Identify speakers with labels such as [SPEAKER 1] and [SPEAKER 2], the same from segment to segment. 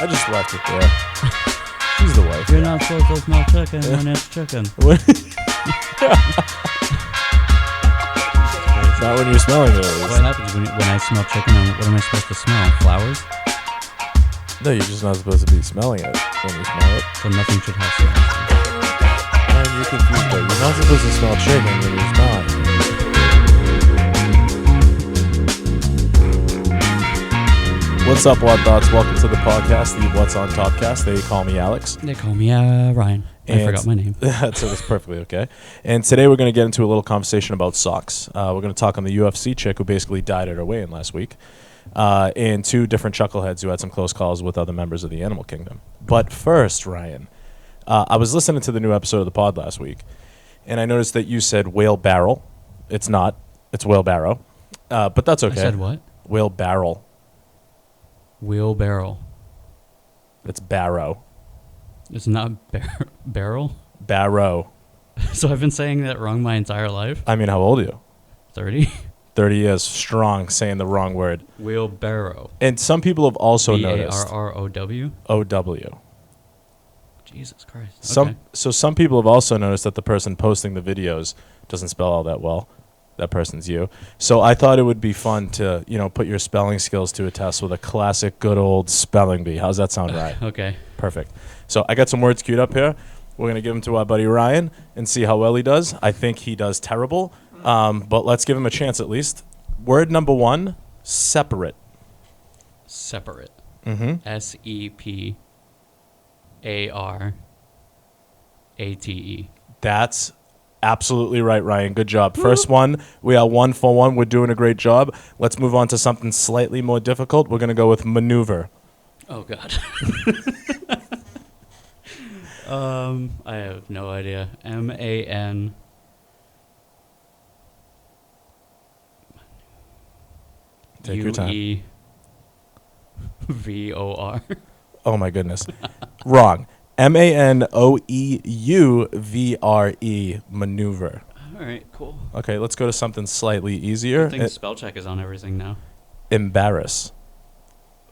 [SPEAKER 1] I just left it there. She's the wife.
[SPEAKER 2] You're not supposed to smell chicken when it's chicken.
[SPEAKER 1] Not when you're smelling it.
[SPEAKER 2] What happens when I smell chicken? What am I supposed to smell? Flowers?
[SPEAKER 1] No, you're just not supposed to be smelling it when you smell it.
[SPEAKER 2] So nothing should have smell.
[SPEAKER 1] Man, you're confused. Though. You're not supposed to smell chicken when you're smelling it. What's up, What Thoughts? Welcome to the podcast, the What's on Topcast. They call me Alex.
[SPEAKER 2] They call me Ryan. I forgot my name.
[SPEAKER 1] That's perfectly okay. And today we're going to get into a little conversation about socks. We're going to talk on the UFC chick who basically died at her weigh-in last week, and two different chuckleheads who had some close calls with other members of the animal kingdom. But first, Ryan, I was listening to the new episode of the pod last week, and I noticed that you said whale barrel. It's not. It's wheelbarrow. But that's okay.
[SPEAKER 2] I said what?
[SPEAKER 1] Whale barrel.
[SPEAKER 2] Wheelbarrow.
[SPEAKER 1] It's barrow.
[SPEAKER 2] It's not barrel?
[SPEAKER 1] Barrow.
[SPEAKER 2] So I've been saying that wrong my entire life?
[SPEAKER 1] I mean, how old are you?
[SPEAKER 2] 30?
[SPEAKER 1] 30 years strong, saying the wrong word.
[SPEAKER 2] Wheelbarrow.
[SPEAKER 1] And some people have also noticed.
[SPEAKER 2] B-A-R-R-O-W?
[SPEAKER 1] O-W.
[SPEAKER 2] Jesus Christ.
[SPEAKER 1] So some people have also noticed that the person posting the videos doesn't spell all that well. That person's you. So I thought it would be fun to, put your spelling skills to a test with a classic good old spelling bee. How's that sound, Ryan?
[SPEAKER 2] Okay.
[SPEAKER 1] Perfect. So I got some words queued up here. We're going to give them to our buddy Ryan and see how well he does. I think he does terrible, but let's give him a chance at least. Word number one, separate.
[SPEAKER 2] Separate.
[SPEAKER 1] Mm-hmm.
[SPEAKER 2] S-E-P-A-R-A-T-E.
[SPEAKER 1] That's absolutely right, Ryan. Good job. First one, we are 1 for 1. We're doing a great job. Let's move on to something slightly more difficult. We're going to go with maneuver.
[SPEAKER 2] Oh, God. I have no idea. M-A-N.
[SPEAKER 1] Take your time.
[SPEAKER 2] U-E-V-O-R.
[SPEAKER 1] Oh, my goodness. Wrong. M-A-N-O-E-U-V-R-E, maneuver.
[SPEAKER 2] All right, cool.
[SPEAKER 1] Okay, let's go to something slightly easier.
[SPEAKER 2] I think spell check is on everything now.
[SPEAKER 1] Embarrass.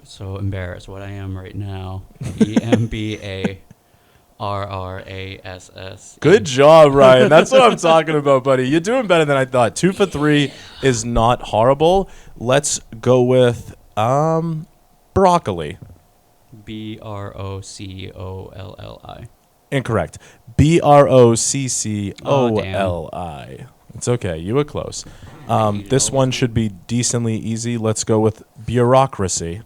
[SPEAKER 2] So embarrassed what I am right now. E-M-B-A-R-R-A-S-S.
[SPEAKER 1] Good job, Ryan. That's what I'm talking about, buddy. You're doing better than I thought. 2 for 3 is not horrible. Let's go with broccoli.
[SPEAKER 2] B-R-O-C-O-L-L-I.
[SPEAKER 1] Incorrect. B-R-O-C-C-O-L-I. It's okay. You were close. This one should be decently easy. Let's go with bureaucracy.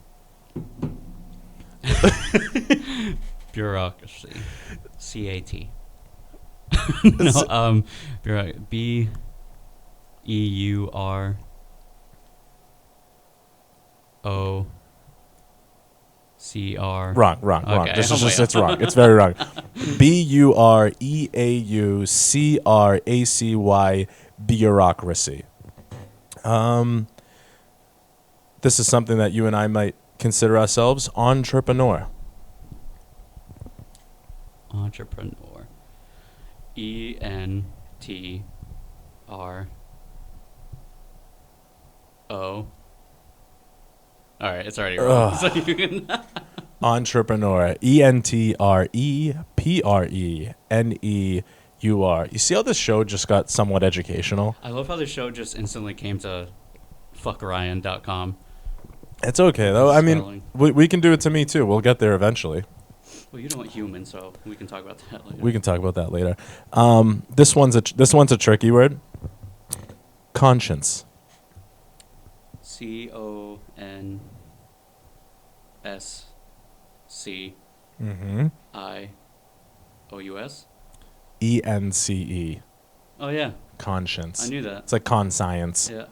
[SPEAKER 2] Bureaucracy. C-A-T. No, B-E-U-R-O-C-R.
[SPEAKER 1] Wrong.
[SPEAKER 2] Okay.
[SPEAKER 1] It's wrong. It's very wrong. B-U-R-E-A-U-C-R-A-C-Y, bureaucracy. This is something that you and I might consider ourselves entrepreneur.
[SPEAKER 2] Entrepreneur. E-N-T-R-O. All right, it's already wrong. So you can
[SPEAKER 1] Entrepreneur. E-N-T-R-E-P-R-E-N-E-U-R. You see how this show just got somewhat educational?
[SPEAKER 2] I love how the show just instantly came to fuckryan.com.
[SPEAKER 1] It's okay, though. I mean, we can do it to me, too. We'll get there eventually.
[SPEAKER 2] Well, you don't want human, so we can talk about that later.
[SPEAKER 1] We can talk about that later. This one's a tricky word. Conscience.
[SPEAKER 2] C-O-N-S-C-I-O-U-S?
[SPEAKER 1] E-N-C-E.
[SPEAKER 2] Oh, yeah.
[SPEAKER 1] Conscience.
[SPEAKER 2] I knew that.
[SPEAKER 1] It's like conscience.
[SPEAKER 2] Yeah.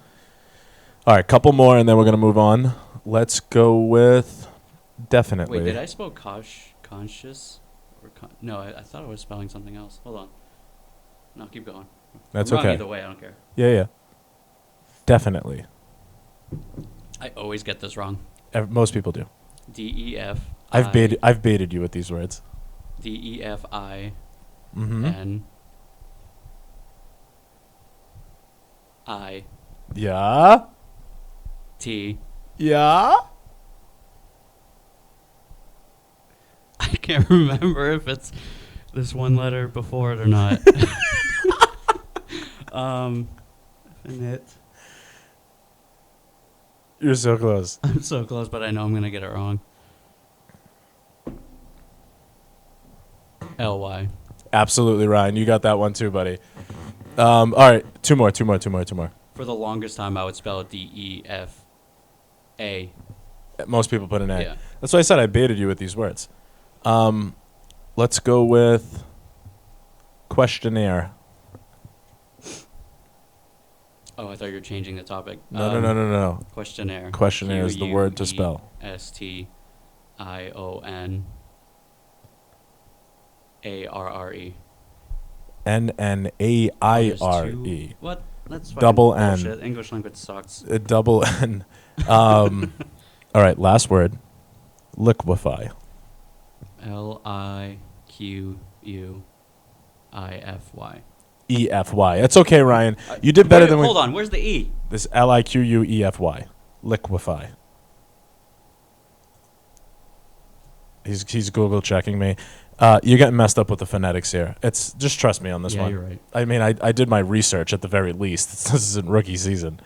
[SPEAKER 1] All right, couple more, and then we're going to move on. Let's go with definitely.
[SPEAKER 2] Wait, did I spell conscious? No, I thought I was spelling something else. Hold on. No, keep going.
[SPEAKER 1] That's
[SPEAKER 2] I'm wrong
[SPEAKER 1] okay.
[SPEAKER 2] Either way, I don't care.
[SPEAKER 1] Yeah. Definitely.
[SPEAKER 2] I always get this wrong.
[SPEAKER 1] Most people do.
[SPEAKER 2] D-E-F.
[SPEAKER 1] I've baited you with these words.
[SPEAKER 2] D-E-F-I-N.
[SPEAKER 1] Mm-hmm.
[SPEAKER 2] I.
[SPEAKER 1] Yeah.
[SPEAKER 2] T.
[SPEAKER 1] Yeah.
[SPEAKER 2] can't remember if it's this one letter before it or not. Finite.
[SPEAKER 1] You're so close.
[SPEAKER 2] I'm so close, but I know I'm gonna get it wrong. Ly.
[SPEAKER 1] Absolutely, Ryan. You got that one too, buddy. All right, two more.
[SPEAKER 2] For the longest time, I would spell it DEFA.
[SPEAKER 1] Most people put an A.
[SPEAKER 2] Yeah.
[SPEAKER 1] That's why I said I baited you with these words. Let's go with questionnaire.
[SPEAKER 2] Oh, I thought you were changing the topic.
[SPEAKER 1] No.
[SPEAKER 2] Questionnaire.
[SPEAKER 1] Questionnaire is the word to spell.
[SPEAKER 2] Questionarre.
[SPEAKER 1] NNAIRE.
[SPEAKER 2] What? That's fucking
[SPEAKER 1] Double N.
[SPEAKER 2] bullshit. English language sucks.
[SPEAKER 1] Double N. All right, last word. Liquefy.
[SPEAKER 2] LIQUIFY.
[SPEAKER 1] EFY. It's okay, Ryan. You did better than
[SPEAKER 2] Hold on, where's the E?
[SPEAKER 1] This LIQUEFY. Liquefy. He's Google checking me. You're getting messed up with the phonetics here. It's just trust me on this one.
[SPEAKER 2] Yeah, you're right.
[SPEAKER 1] I mean, I did my research at the very least. This isn't rookie season.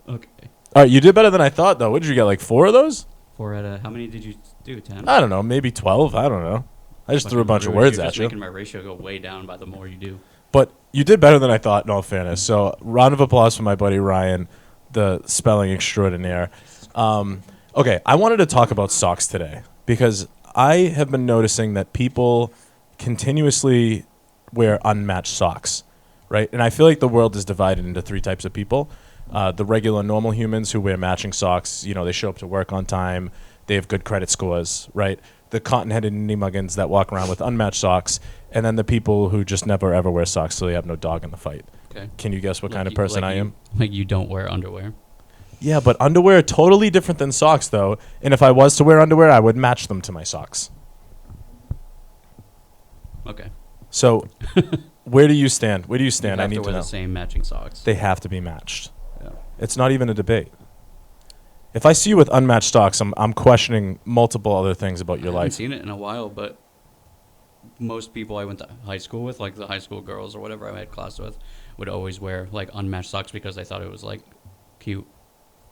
[SPEAKER 2] Okay.
[SPEAKER 1] All right, you did better than I thought, though. What did you get? Like 4 of those?
[SPEAKER 2] 4 out of how many did you do? 10?
[SPEAKER 1] I don't know. Maybe 12. I don't know. I just threw a bunch of words
[SPEAKER 2] you're
[SPEAKER 1] at
[SPEAKER 2] just
[SPEAKER 1] you.
[SPEAKER 2] making my ratio go way down by the more you do.
[SPEAKER 1] But you did better than I thought, in all fairness. So, round of applause for my buddy Ryan, the spelling extraordinaire. Okay, I wanted to talk about socks today because I have been noticing that people continuously wear unmatched socks, right? And I feel like the world is divided into 3 types of people. The regular normal humans who wear matching socks, they show up to work on time, they have good credit scores, right? The cotton-headed indie muggins that walk around with unmatched socks, and then the people who just never ever wear socks so they have no dog in the fight.
[SPEAKER 2] Okay.
[SPEAKER 1] Can you guess what kind of person I am?
[SPEAKER 2] Like you don't wear underwear.
[SPEAKER 1] Yeah, but underwear are totally different than socks, though. And if I was to wear underwear, I would match them to my socks.
[SPEAKER 2] Okay.
[SPEAKER 1] So, where do you stand? Where do you stand? I need to
[SPEAKER 2] wear
[SPEAKER 1] know.
[SPEAKER 2] the same matching socks.
[SPEAKER 1] They have to be matched.
[SPEAKER 2] Yeah.
[SPEAKER 1] It's not even a debate. If I see you with unmatched socks, I'm questioning multiple other things about your
[SPEAKER 2] I haven't
[SPEAKER 1] life.
[SPEAKER 2] seen it in a while, but most people I went to high school with, like the high school girls or whatever I had class with, would always wear like unmatched socks because they thought it was like cute.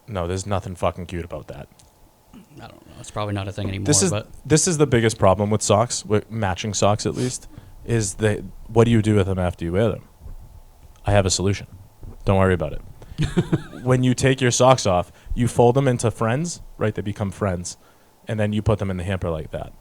[SPEAKER 1] No, there's nothing fucking cute about that.
[SPEAKER 2] I don't know. It's probably not a thing anymore.
[SPEAKER 1] This is the biggest problem with socks, with matching socks at least, is that what do you do with them after you wear them? I have a solution. Don't worry about it. When you take your socks off, you fold them into friends, right? They become friends. And then you put them in the hamper like that.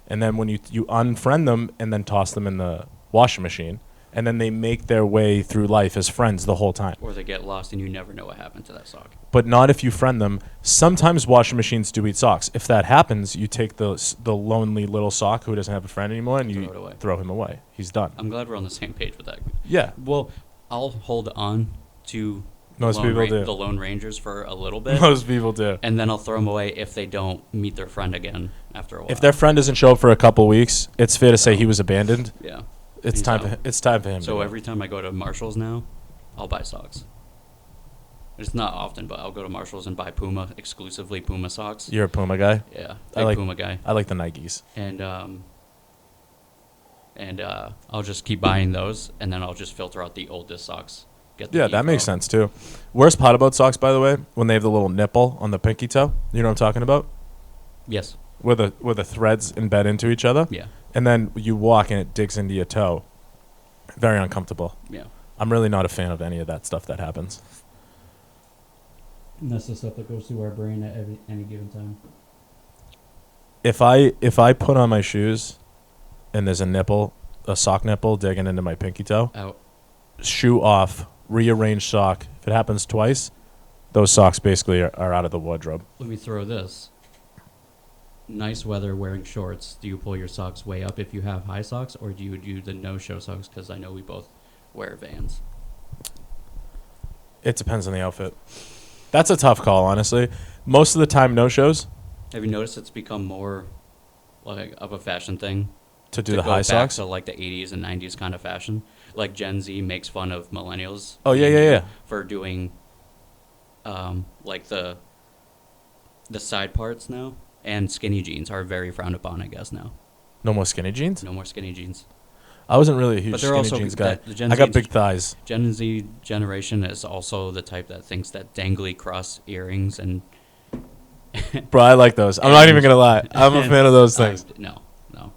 [SPEAKER 1] And then when you unfriend them and then toss them in the washing machine, and then they make their way through life as friends the whole time.
[SPEAKER 2] Or they get lost and you never know what happened to that sock.
[SPEAKER 1] But not if you friend them. Sometimes washing machines do eat socks. If that happens, you take the lonely little sock who doesn't have a friend anymore and you throw him away. He's done.
[SPEAKER 2] I'm glad we're on the same page with that.
[SPEAKER 1] Yeah.
[SPEAKER 2] Well, I'll hold on to
[SPEAKER 1] the
[SPEAKER 2] Lone Rangers for a little bit.
[SPEAKER 1] Most people do.
[SPEAKER 2] And then I'll throw them away if they don't meet their friend again after a while.
[SPEAKER 1] If their friend doesn't show up for a couple weeks, it's fair to say he was abandoned.
[SPEAKER 2] Yeah.
[SPEAKER 1] It's time for him.
[SPEAKER 2] So every time I go to Marshall's now, I'll buy socks. It's not often, but I'll go to Marshall's and buy exclusively Puma socks.
[SPEAKER 1] You're a Puma guy?
[SPEAKER 2] Yeah,
[SPEAKER 1] Puma guy. I like the Nikes.
[SPEAKER 2] And I'll just keep buying those, and then I'll just filter out the oldest socks.
[SPEAKER 1] That makes sense too. Worst part about socks, by the way, when they have the little nipple on the pinky toe. You know what I'm talking about?
[SPEAKER 2] Yes.
[SPEAKER 1] Where the threads embed into each other.
[SPEAKER 2] Yeah.
[SPEAKER 1] And then you walk and it digs into your toe. Very uncomfortable.
[SPEAKER 2] Yeah.
[SPEAKER 1] I'm really not a fan of any of that stuff that happens.
[SPEAKER 2] And that's the stuff that goes through our brain at any given time.
[SPEAKER 1] If I put on my shoes and there's a sock nipple digging into my pinky toe,
[SPEAKER 2] out.
[SPEAKER 1] Shoe off, rearrange sock. If it happens twice, those socks basically are out of the wardrobe.
[SPEAKER 2] Let me throw this. Nice weather wearing shorts. Do you pull your socks way up if you have high socks, or do you do the no-show socks? Because I know we both wear Vans.
[SPEAKER 1] It depends on the outfit. That's a tough call, honestly. Most of the time, no shows.
[SPEAKER 2] Have you noticed it's become more like of a fashion thing
[SPEAKER 1] to do the high socks?
[SPEAKER 2] To like the 80s and 90s kind of fashion. Like Gen Z makes fun of millennials.
[SPEAKER 1] Oh yeah.
[SPEAKER 2] For doing, like the side parts now, and skinny jeans are very frowned upon, I guess now.
[SPEAKER 1] No more skinny jeans?
[SPEAKER 2] No more skinny jeans.
[SPEAKER 1] I wasn't really a huge
[SPEAKER 2] But they're
[SPEAKER 1] skinny
[SPEAKER 2] also
[SPEAKER 1] jeans guy.
[SPEAKER 2] the Gen
[SPEAKER 1] I got
[SPEAKER 2] Z
[SPEAKER 1] big thighs.
[SPEAKER 2] Gen Z generation is also the type that thinks that dangly cross earrings and
[SPEAKER 1] Bro, I like those. I'm not even going to lie. I'm a fan of those things.
[SPEAKER 2] No.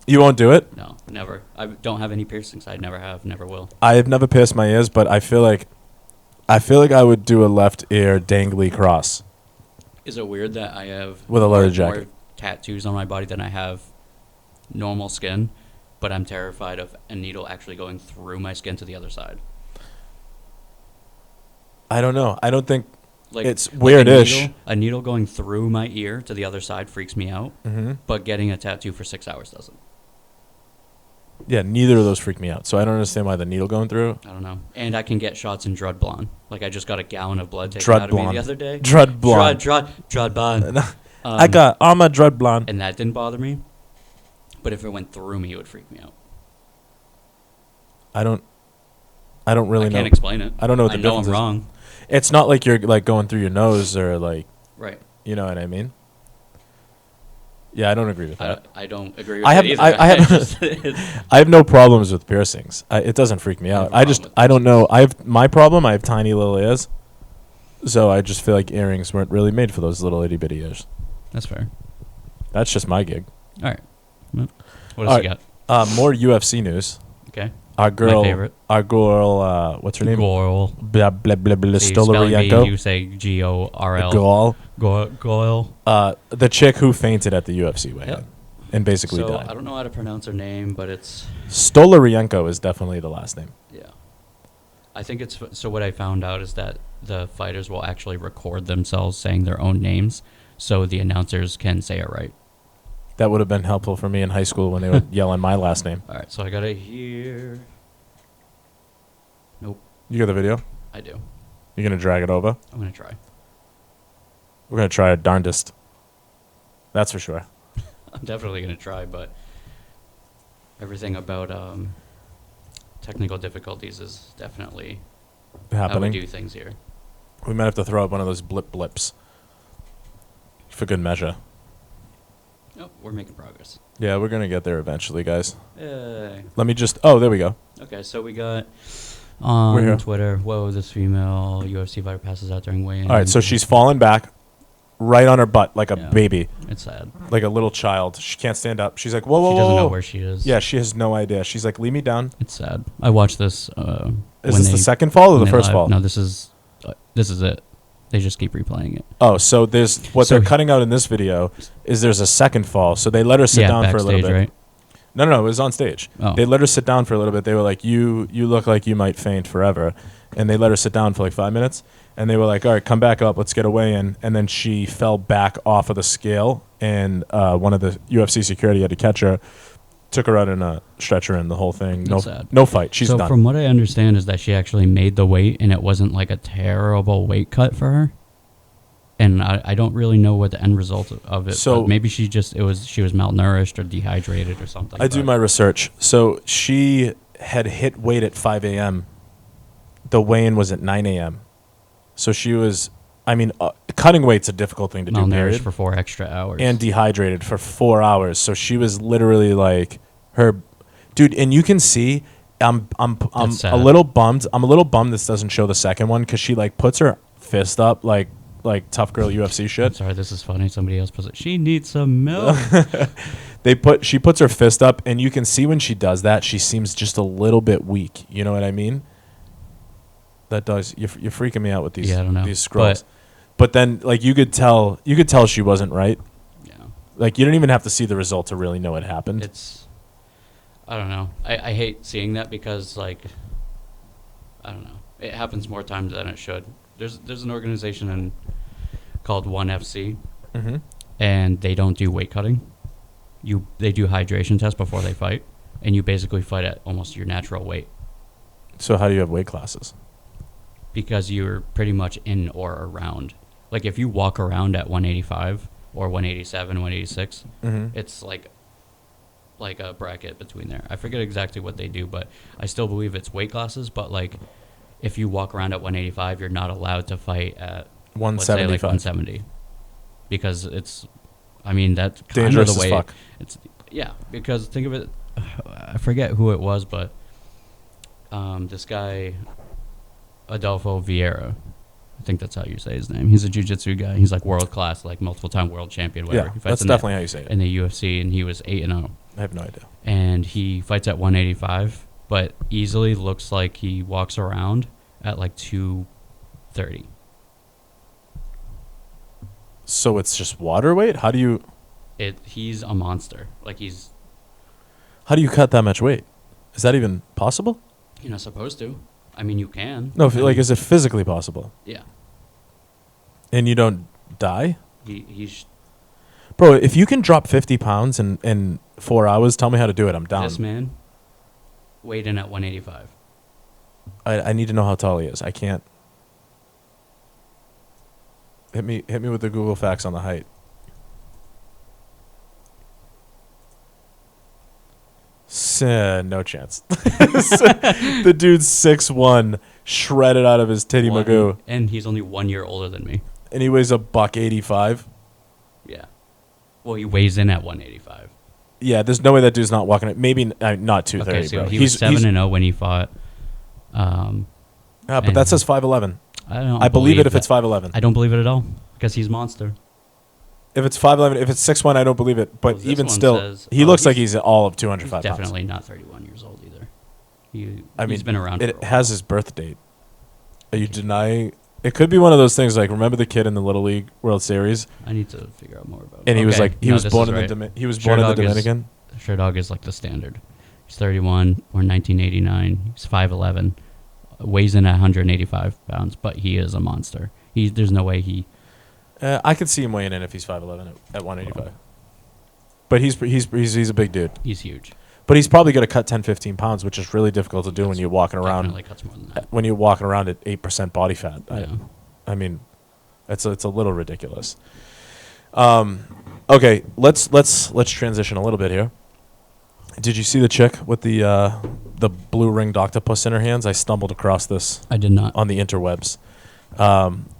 [SPEAKER 1] You won't do it?
[SPEAKER 2] No, never. I don't have any piercings. I never have, never will.
[SPEAKER 1] I have never pierced my ears, but I feel like I would do a left ear dangly cross.
[SPEAKER 2] Is it weird that I have
[SPEAKER 1] With a leather
[SPEAKER 2] more
[SPEAKER 1] jacket.
[SPEAKER 2] tattoos on my body than I have normal skin, but I'm terrified of a needle actually going through my skin to the other side?
[SPEAKER 1] I don't know. I don't think
[SPEAKER 2] Like
[SPEAKER 1] it's weirdish.
[SPEAKER 2] A needle going through my ear to the other side freaks me out, but getting a tattoo for 6 hours doesn't.
[SPEAKER 1] Yeah, neither of those freak me out. So I don't understand why the needle going through.
[SPEAKER 2] I don't know. And I can get shots in Drud Blonde. Like I just got a gallon of blood taken
[SPEAKER 1] Drud
[SPEAKER 2] out of me
[SPEAKER 1] Blonde.
[SPEAKER 2] the other day.
[SPEAKER 1] Drud blonde.
[SPEAKER 2] Drud Blonde.
[SPEAKER 1] I got armor drud blonde.
[SPEAKER 2] And that didn't bother me. But if it went through me, it would freak me out.
[SPEAKER 1] I don't really
[SPEAKER 2] I
[SPEAKER 1] know.
[SPEAKER 2] can't explain it.
[SPEAKER 1] I don't know what the
[SPEAKER 2] I know I'm
[SPEAKER 1] difference is.
[SPEAKER 2] wrong.
[SPEAKER 1] It's not like you're like going through your nose or like,
[SPEAKER 2] Right.
[SPEAKER 1] you know what I mean? Yeah, I don't agree with that.
[SPEAKER 2] I don't agree with
[SPEAKER 1] I
[SPEAKER 2] it
[SPEAKER 1] have
[SPEAKER 2] either.
[SPEAKER 1] I have
[SPEAKER 2] Just-
[SPEAKER 1] I have no problems with piercings. It doesn't freak me out. I don't know. I have tiny little ears, so I just feel like earrings weren't really made for those little itty bitty ears.
[SPEAKER 2] That's fair.
[SPEAKER 1] That's just my gig.
[SPEAKER 2] All right. What else you got?
[SPEAKER 1] More UFC news.
[SPEAKER 2] Okay.
[SPEAKER 1] Our girl,
[SPEAKER 2] My favorite.
[SPEAKER 1] What's her name?
[SPEAKER 2] Goyle.
[SPEAKER 1] Blah blah blah blah.
[SPEAKER 2] So you spell it
[SPEAKER 1] Stolarienko.
[SPEAKER 2] You say Gorl.
[SPEAKER 1] Goal.
[SPEAKER 2] Goyle.
[SPEAKER 1] The chick who fainted at the UFC weigh-in
[SPEAKER 2] Yep.
[SPEAKER 1] and basically
[SPEAKER 2] So I
[SPEAKER 1] died.
[SPEAKER 2] don't know how to pronounce her name, but it's
[SPEAKER 1] Stolarienko is definitely the last name.
[SPEAKER 2] yeah. I think it's so. What I found out is that the fighters will actually record themselves saying their own names, so the announcers can say it right.
[SPEAKER 1] That would have been helpful for me in high school when they would yell in my last name.
[SPEAKER 2] All right. So I got it here. Nope.
[SPEAKER 1] You got the video?
[SPEAKER 2] I do.
[SPEAKER 1] You're gonna drag it over?
[SPEAKER 2] I'm gonna try.
[SPEAKER 1] We're gonna try our darndest. That's for sure.
[SPEAKER 2] I'm definitely gonna try, but everything about technical difficulties is definitely how we
[SPEAKER 1] Happening.
[SPEAKER 2] do things here.
[SPEAKER 1] We might have to throw up one of those blips for good measure.
[SPEAKER 2] Oh, we're making progress.
[SPEAKER 1] Yeah, we're gonna get there eventually, guys.
[SPEAKER 2] Yay.
[SPEAKER 1] Let me just. Oh, there we go.
[SPEAKER 2] Okay, so we got
[SPEAKER 1] We're here.
[SPEAKER 2] on Twitter, whoa, this female UFC fighter passes out during weigh-in.
[SPEAKER 1] All right, so she's fallen back, right on her butt like a
[SPEAKER 2] Yeah.
[SPEAKER 1] baby,
[SPEAKER 2] It's sad.
[SPEAKER 1] like a little child. She can't stand up. She's like, whoa, whoa,
[SPEAKER 2] She
[SPEAKER 1] whoa,
[SPEAKER 2] doesn't know
[SPEAKER 1] whoa.
[SPEAKER 2] where she is.
[SPEAKER 1] Yeah, she has no idea. She's like, leave me down.
[SPEAKER 2] It's sad. I watched this.
[SPEAKER 1] Is this the second fall or the first fall?
[SPEAKER 2] No, this is it. They just keep replaying it.
[SPEAKER 1] Oh, so there's what
[SPEAKER 2] So
[SPEAKER 1] they're
[SPEAKER 2] he-
[SPEAKER 1] cutting out in this video is there's a second fall. So they let her sit down for a little
[SPEAKER 2] backstage,
[SPEAKER 1] bit.
[SPEAKER 2] right?
[SPEAKER 1] No, it was on stage.
[SPEAKER 2] Oh.
[SPEAKER 1] They let her sit down for a little bit. They were like, you look like you might faint forever. And they let her sit down for like 5 minutes. And they were like, all right, come back up. Let's get a weigh-in. And then she fell back off of the scale. And one of the UFC security had to catch her, took her out in a stretcher and the whole thing.
[SPEAKER 2] That's sad.
[SPEAKER 1] No fight. She's
[SPEAKER 2] so
[SPEAKER 1] done.
[SPEAKER 2] from what I understand is that she actually made the weight and it wasn't like a terrible weight cut for her. And I don't really know what the end result of it.
[SPEAKER 1] So-
[SPEAKER 2] but maybe she was malnourished or dehydrated or something.
[SPEAKER 1] I do
[SPEAKER 2] but-
[SPEAKER 1] my research. So she had hit weight at 5 a.m. The weigh-in was at 9 a.m. So she was, cutting weight's a difficult thing to do,
[SPEAKER 2] malnourished
[SPEAKER 1] period.
[SPEAKER 2] for 4 extra hours.
[SPEAKER 1] And dehydrated for 4 hours. So she was literally like dude, and you can see I'm
[SPEAKER 2] That's sad.
[SPEAKER 1] a little bummed. I'm a little bummed this doesn't show the second one because she like puts her fist up like tough girl UFC
[SPEAKER 2] I'm
[SPEAKER 1] shit.
[SPEAKER 2] sorry, this is funny. Somebody else puts it. She needs some milk.
[SPEAKER 1] She puts her fist up and you can see when she does that she seems just a little bit weak. You know what I mean? That does you're freaking me out with these
[SPEAKER 2] Yeah, I don't know.
[SPEAKER 1] these scrolls. But then like you could tell she wasn't right.
[SPEAKER 2] Yeah.
[SPEAKER 1] Like you don't even have to see the result to really know it happened.
[SPEAKER 2] I don't know. I hate seeing that because like I don't know. It happens more times than it should. There's an organization called ONE FC,
[SPEAKER 1] Mm-hmm.
[SPEAKER 2] and they don't do weight cutting. They do hydration tests before they fight, and you basically fight at almost your natural weight
[SPEAKER 1] So how do you have weight classes?
[SPEAKER 2] because you're pretty much in or around. Like if you walk around at 185 or 187, 186,
[SPEAKER 1] Mm-hmm.
[SPEAKER 2] it's like a bracket between there. I forget exactly what they do, but I still believe it's weight classes. But like, if you walk around at 185, you're not allowed to fight at let's say like
[SPEAKER 1] 175.
[SPEAKER 2] 170, because that's kind
[SPEAKER 1] Dangerous
[SPEAKER 2] of the
[SPEAKER 1] as
[SPEAKER 2] way.
[SPEAKER 1] fuck.
[SPEAKER 2] It's Yeah, because think of it. I forget who it was, but this guy, Adolfo Vieira. I think that's how you say his name. He's a jiu-jitsu guy. He's like world class, like multiple time world champion. Whatever.
[SPEAKER 1] Yeah,
[SPEAKER 2] He fights
[SPEAKER 1] that's
[SPEAKER 2] in
[SPEAKER 1] definitely how you say
[SPEAKER 2] in
[SPEAKER 1] it.
[SPEAKER 2] the UFC, and he was 8-0.
[SPEAKER 1] I have no idea.
[SPEAKER 2] And he fights at 185, but easily looks like he walks around at like 230.
[SPEAKER 1] So it's just water weight? How do you
[SPEAKER 2] He's a monster. Like
[SPEAKER 1] how do you cut that much weight? Is that even possible?
[SPEAKER 2] you're not supposed to. I mean, you can.
[SPEAKER 1] No,
[SPEAKER 2] I mean,
[SPEAKER 1] is it physically possible?
[SPEAKER 2] yeah.
[SPEAKER 1] And you don't die?
[SPEAKER 2] He's
[SPEAKER 1] Bro, if you can drop 50 pounds in 4 hours, tell me how to do it. I'm down.
[SPEAKER 2] this man weighed in at 185.
[SPEAKER 1] I need to know how tall he is. I can't. Hit me with the Google facts on the height. No chance. The dude's 6'1", shredded out of his titty magoo,
[SPEAKER 2] And he's only 1 year older than me.
[SPEAKER 1] and he weighs $185.
[SPEAKER 2] Yeah. Well, he weighs in at 185.
[SPEAKER 1] Yeah, there's no way that dude's not walking it. Maybe not 230,
[SPEAKER 2] Okay, so
[SPEAKER 1] bro.
[SPEAKER 2] he was 7-0 when he fought.
[SPEAKER 1] But
[SPEAKER 2] and-
[SPEAKER 1] that says 5'11".
[SPEAKER 2] I don't.
[SPEAKER 1] I believe it if
[SPEAKER 2] that.
[SPEAKER 1] it's 5'11".
[SPEAKER 2] I don't believe it at all because he's monster.
[SPEAKER 1] If it's 5'11", if it's 6'1", I don't believe it. But
[SPEAKER 2] Well, this
[SPEAKER 1] even
[SPEAKER 2] one
[SPEAKER 1] still,
[SPEAKER 2] says-
[SPEAKER 1] he
[SPEAKER 2] oh,
[SPEAKER 1] looks like
[SPEAKER 2] he's-
[SPEAKER 1] he's all of
[SPEAKER 2] He's
[SPEAKER 1] 205 pounds.
[SPEAKER 2] definitely not 31 years old either.
[SPEAKER 1] I mean,
[SPEAKER 2] He's been around. For a
[SPEAKER 1] It
[SPEAKER 2] while.
[SPEAKER 1] has his birth date. Are you denying? It could be one of those things like, remember the kid in the Little League World Series,
[SPEAKER 2] I need to figure out more about.
[SPEAKER 1] and he was
[SPEAKER 2] Okay,
[SPEAKER 1] like, he
[SPEAKER 2] no,
[SPEAKER 1] was
[SPEAKER 2] this
[SPEAKER 1] born
[SPEAKER 2] is
[SPEAKER 1] in
[SPEAKER 2] right.
[SPEAKER 1] the he was born in the
[SPEAKER 2] Sherdog is-
[SPEAKER 1] Dominican.
[SPEAKER 2] Sherdog is like the standard. He's 31 or 1989. He's 5'11", weighs in at 185 pounds, but he is a monster. There's no way he.
[SPEAKER 1] I could see him weighing in if he's 5'11" at 185. But he's a big dude.
[SPEAKER 2] He's huge.
[SPEAKER 1] But he's probably going to cut 10, 15 pounds, which is really difficult to do when you're walking around.
[SPEAKER 2] Definitely cuts more than that.
[SPEAKER 1] When you're walking around at 8% body fat.
[SPEAKER 2] Yeah.
[SPEAKER 1] I mean, it's a little ridiculous. Okay, let's transition a little bit here. Did you see the chick with the blue ringed octopus in her hands? I stumbled across this
[SPEAKER 2] I did not.
[SPEAKER 1] on the interwebs.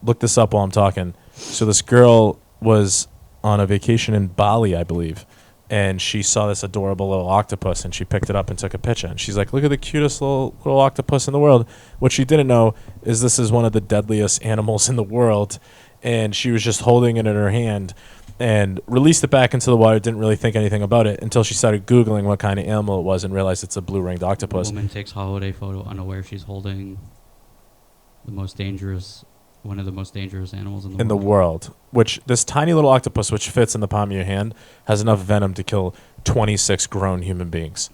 [SPEAKER 1] Look this up while I'm talking. So this girl was on a vacation in Bali, I believe, and she saw this adorable little octopus, and she picked it up and took a picture. And she's like, "Look at the cutest little octopus in the world." What she didn't know is this is one of the deadliest animals in the world, and she was just holding it in her hand and released it back into the water. Didn't really think anything about it until she started Googling what kind of animal it was and realized it's a blue-ringed octopus.
[SPEAKER 2] Woman takes holiday photo unaware she's holding one of the most dangerous animals in the world.
[SPEAKER 1] Which this tiny little octopus, which fits in the palm of your hand, has enough venom to kill 26 grown human beings.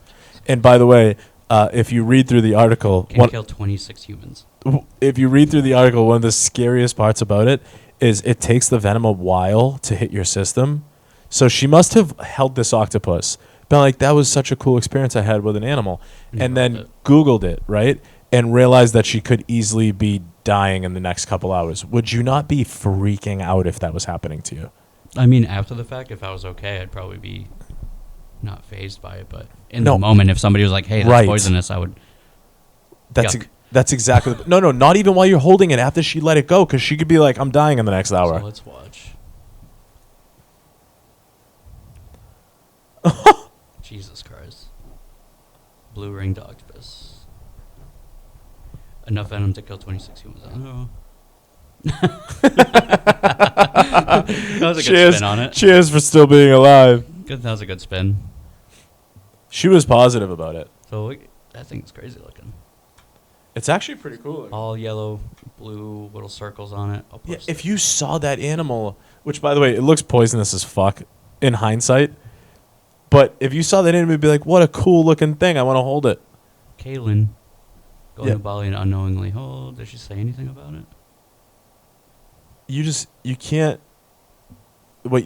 [SPEAKER 1] And by the way, if you read through the article,
[SPEAKER 2] Can kill 26 humans.
[SPEAKER 1] if you read through the article, one of the scariest parts about it is it takes the venom a while to hit your system. So she must have held this octopus, been like, that was such a cool experience I had with an animal, and then Googled it, right? And realized that she could easily be dying in the next couple hours. Would you not be freaking out if that was happening to you?
[SPEAKER 2] I mean, after the fact, if I was okay, I'd probably be not phased by it. But in
[SPEAKER 1] No.
[SPEAKER 2] the moment, if somebody was like, "Hey, that's
[SPEAKER 1] Right.
[SPEAKER 2] poisonous," I would. Yuck.
[SPEAKER 1] That's exactly. No, not even while you're holding it. After she let it go, because she could be like, I'm dying in the next hour.
[SPEAKER 2] So let's watch. Jesus Christ. Blue ringed octopus. Enough venom to kill 26 humans. Oh. That was a good
[SPEAKER 1] Cheers.
[SPEAKER 2] spin on it.
[SPEAKER 1] Cheers for still being alive.
[SPEAKER 2] Good, that was a good spin.
[SPEAKER 1] She was positive about it.
[SPEAKER 2] So that thing's crazy looking.
[SPEAKER 1] It's actually pretty cool.
[SPEAKER 2] All yellow, blue little circles on it. I'll
[SPEAKER 1] Yeah,
[SPEAKER 2] post
[SPEAKER 1] if
[SPEAKER 2] it.
[SPEAKER 1] you saw that animal, which by the way, it looks poisonous as fuck in hindsight, but if you saw that animal, you'd be like, what a cool looking thing. I want to hold it.
[SPEAKER 2] Kaylin going
[SPEAKER 1] Yeah.
[SPEAKER 2] to Bali and unknowingly. Oh, did she say anything about it?
[SPEAKER 1] You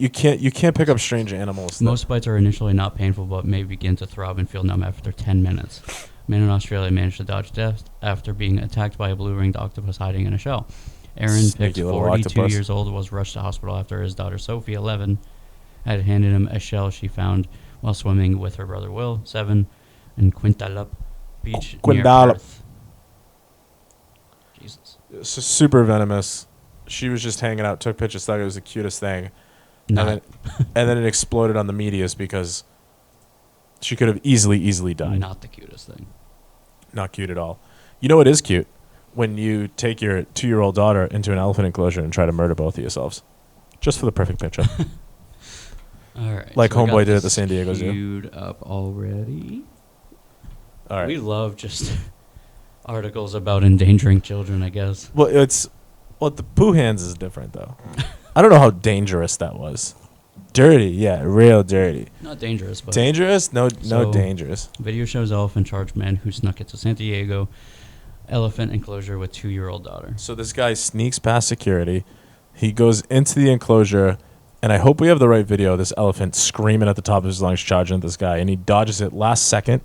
[SPEAKER 1] can't pick up strange animals.
[SPEAKER 2] Most bites are initially not painful, but may begin to throb and feel numb after 10 minutes. A man in Australia managed to dodge death after being attacked by a blue-ringed octopus hiding in a shell. Aaron,
[SPEAKER 1] Sneaky
[SPEAKER 2] Pickett,
[SPEAKER 1] little
[SPEAKER 2] 42
[SPEAKER 1] octopus.
[SPEAKER 2] years old, was rushed to hospital after his daughter Sophie, 11, had handed him a shell she found while swimming with her brother Will, 7, in Quintalup Beach near
[SPEAKER 1] Quintalup.
[SPEAKER 2] Perth. Jesus.
[SPEAKER 1] It's just super venomous. She was just hanging out, took pictures, thought it was the cutest thing.
[SPEAKER 2] No.
[SPEAKER 1] And then it exploded on the medias because She could have easily died.
[SPEAKER 2] Not the cutest thing.
[SPEAKER 1] Not cute at all. You know what is cute? When you take your 2-year-old daughter into an elephant enclosure and try to murder both of yourselves. Just for the perfect picture.
[SPEAKER 2] All right.
[SPEAKER 1] Like
[SPEAKER 2] so
[SPEAKER 1] Homeboy did at the San Diego Zoo.
[SPEAKER 2] Queued up already.
[SPEAKER 1] All right.
[SPEAKER 2] We love just articles about endangering children, I guess.
[SPEAKER 1] Well, the poo hands is different, though. I don't know how dangerous that was. Dirty, yeah, real dirty.
[SPEAKER 2] Not dangerous, but
[SPEAKER 1] Dangerous? No
[SPEAKER 2] So-
[SPEAKER 1] dangerous.
[SPEAKER 2] video shows elephant charged man who snuck into San Diego elephant enclosure with 2-year-old daughter.
[SPEAKER 1] So this guy sneaks past security. He goes into the enclosure, and I hope we have the right video of this elephant screaming at the top of his lungs, charging at this guy, and he dodges it last second.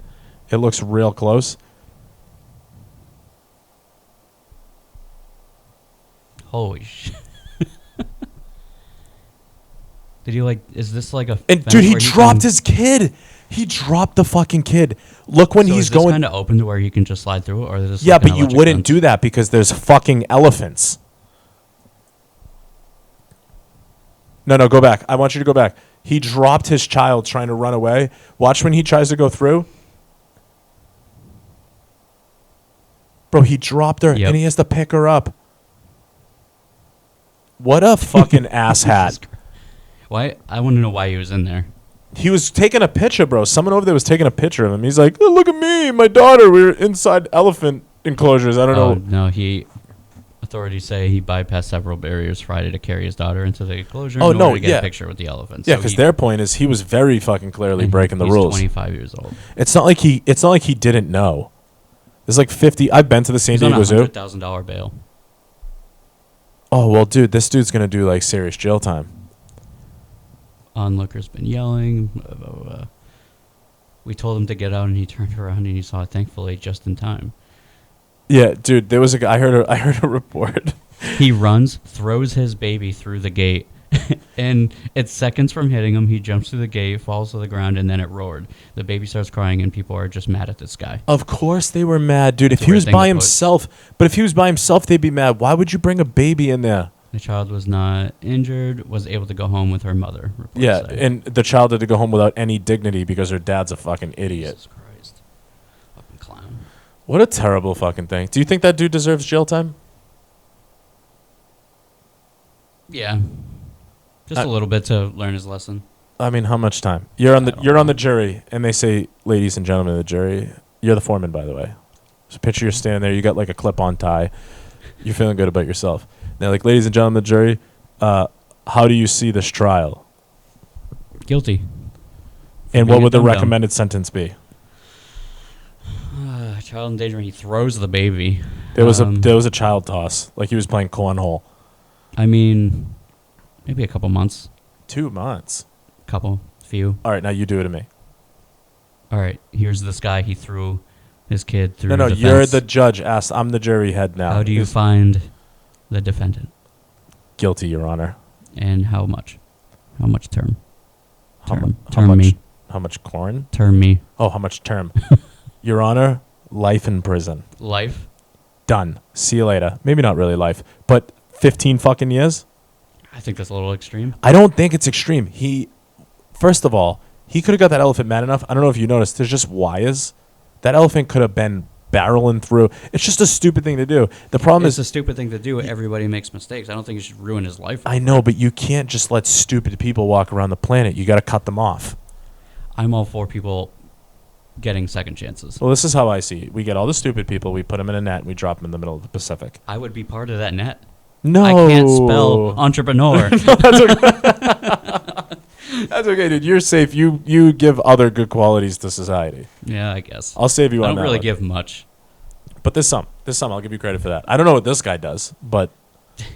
[SPEAKER 1] It looks real close.
[SPEAKER 2] Holy shit. Did he is this like a
[SPEAKER 1] And
[SPEAKER 2] fence
[SPEAKER 1] dude, he
[SPEAKER 2] where
[SPEAKER 1] dropped his kid. He dropped the fucking kid. Look when
[SPEAKER 2] so
[SPEAKER 1] he's
[SPEAKER 2] is this
[SPEAKER 1] going.
[SPEAKER 2] kind of open to where you can just slide through it, or is this
[SPEAKER 1] Yeah,
[SPEAKER 2] like an
[SPEAKER 1] but you
[SPEAKER 2] electric
[SPEAKER 1] wouldn't
[SPEAKER 2] fence?
[SPEAKER 1] do that because there's fucking elephants. No, go back. I want you to go back. He dropped his child trying to run away. Watch when he tries to go through. Bro, he dropped her
[SPEAKER 2] Yep.
[SPEAKER 1] and he has to pick her up. What a fucking asshat.
[SPEAKER 2] Why? I want to know why he was in there.
[SPEAKER 1] He was taking a picture, bro. Someone over there was taking a picture of him. He's like, oh, look at me, my daughter. We were inside elephant enclosures. I don't know.
[SPEAKER 2] No, authorities say he bypassed several barriers Friday to carry his daughter into the enclosure
[SPEAKER 1] Oh,
[SPEAKER 2] in
[SPEAKER 1] no,
[SPEAKER 2] order to get
[SPEAKER 1] yeah.
[SPEAKER 2] a picture with the elephants.
[SPEAKER 1] Yeah,
[SPEAKER 2] So
[SPEAKER 1] because
[SPEAKER 2] he-
[SPEAKER 1] their point is he was very fucking clearly
[SPEAKER 2] and
[SPEAKER 1] breaking the
[SPEAKER 2] he's
[SPEAKER 1] rules.
[SPEAKER 2] 25 years old.
[SPEAKER 1] It's not like he didn't know. There's like 50. I've been to the San
[SPEAKER 2] He's on
[SPEAKER 1] Diego
[SPEAKER 2] a
[SPEAKER 1] Zoo.
[SPEAKER 2] $100,000 bail.
[SPEAKER 1] Oh well, dude, this dude's gonna do like serious jail time.
[SPEAKER 2] Onlooker's been yelling. Blah, blah, blah. We told him to get out, and he turned around and he saw it, thankfully, just in time.
[SPEAKER 1] Yeah, dude, there was a guy. I heard a report.
[SPEAKER 2] He runs, throws his baby through the gate, and it's seconds from hitting him. He jumps through the gate, falls to the ground, and then it roared. The baby starts crying, and people are just mad at this guy.
[SPEAKER 1] Of course they were mad, dude. If
[SPEAKER 2] It's a
[SPEAKER 1] he
[SPEAKER 2] weird
[SPEAKER 1] was
[SPEAKER 2] thing
[SPEAKER 1] by
[SPEAKER 2] to put.
[SPEAKER 1] himself, but if he was by himself, they'd be mad. Why would you bring a baby in there?
[SPEAKER 2] The child was not injured, was able to go home with her mother. reports
[SPEAKER 1] Yeah,
[SPEAKER 2] say.
[SPEAKER 1] and the child had to go home without any dignity because her dad's a fucking idiot.
[SPEAKER 2] Jesus Christ. Fucking clown.
[SPEAKER 1] What a terrible fucking thing. Do you think that dude deserves jail time?
[SPEAKER 2] Yeah. Just a little bit to learn his lesson.
[SPEAKER 1] I mean, how much time? You're on
[SPEAKER 2] I don't
[SPEAKER 1] you're on
[SPEAKER 2] know.
[SPEAKER 1] the jury, and they say, ladies and gentlemen of the jury, you're the foreman, by the way. So picture you're standing there, you got like a clip-on tie, you're feeling good about yourself. They're like, ladies and gentlemen of the jury, how do you see this trial?
[SPEAKER 2] Guilty.
[SPEAKER 1] And
[SPEAKER 2] being
[SPEAKER 1] what
[SPEAKER 2] a
[SPEAKER 1] would the
[SPEAKER 2] dum-dum.
[SPEAKER 1] recommended sentence be?
[SPEAKER 2] Child endangerment. He throws the baby.
[SPEAKER 1] There was a child toss, like he was playing cornhole.
[SPEAKER 2] I mean, maybe a couple months.
[SPEAKER 1] 2 months.
[SPEAKER 2] Few.
[SPEAKER 1] All right, now you do it to me.
[SPEAKER 2] All right, here's this guy. He threw his kid through
[SPEAKER 1] No,
[SPEAKER 2] the
[SPEAKER 1] you're
[SPEAKER 2] fence.
[SPEAKER 1] the judge. I'm the jury head now.
[SPEAKER 2] How do you
[SPEAKER 1] Who's
[SPEAKER 2] find the defendant?
[SPEAKER 1] guilty, Your Honor?
[SPEAKER 2] And how much? How much term?
[SPEAKER 1] How,
[SPEAKER 2] Term.
[SPEAKER 1] how
[SPEAKER 2] Term
[SPEAKER 1] much?
[SPEAKER 2] me.
[SPEAKER 1] How much corn?
[SPEAKER 2] Term me.
[SPEAKER 1] Oh, how much term? Your Honor, life in prison.
[SPEAKER 2] Life?
[SPEAKER 1] Done. See you later. Maybe not really life, but 15 fucking years?
[SPEAKER 2] I think that's a little extreme.
[SPEAKER 1] I don't think it's extreme. First of all, he could have got that elephant mad enough. I don't know if you noticed, there's just wires. That elephant could have been barreling through. It's just a stupid thing to do. The problem
[SPEAKER 2] It's
[SPEAKER 1] is,
[SPEAKER 2] a stupid thing to do. Everybody makes mistakes. I don't think you should ruin his life.
[SPEAKER 1] I know, but you can't just let stupid people walk around the planet. You got to cut them off.
[SPEAKER 2] I'm all for people getting second chances.
[SPEAKER 1] Well, this is how I see it. We get all the stupid people, we put them in a net, and we drop them in the middle of the Pacific.
[SPEAKER 2] I would be part of that net.
[SPEAKER 1] No.
[SPEAKER 2] I can't spell entrepreneur.
[SPEAKER 1] That's okay, dude. You're safe. You give other good qualities to society.
[SPEAKER 2] Yeah, I guess.
[SPEAKER 1] I'll save you
[SPEAKER 2] I
[SPEAKER 1] on
[SPEAKER 2] don't
[SPEAKER 1] that
[SPEAKER 2] really
[SPEAKER 1] one.
[SPEAKER 2] give much.
[SPEAKER 1] But there's some. I'll give you credit for that. I don't know what this guy does, but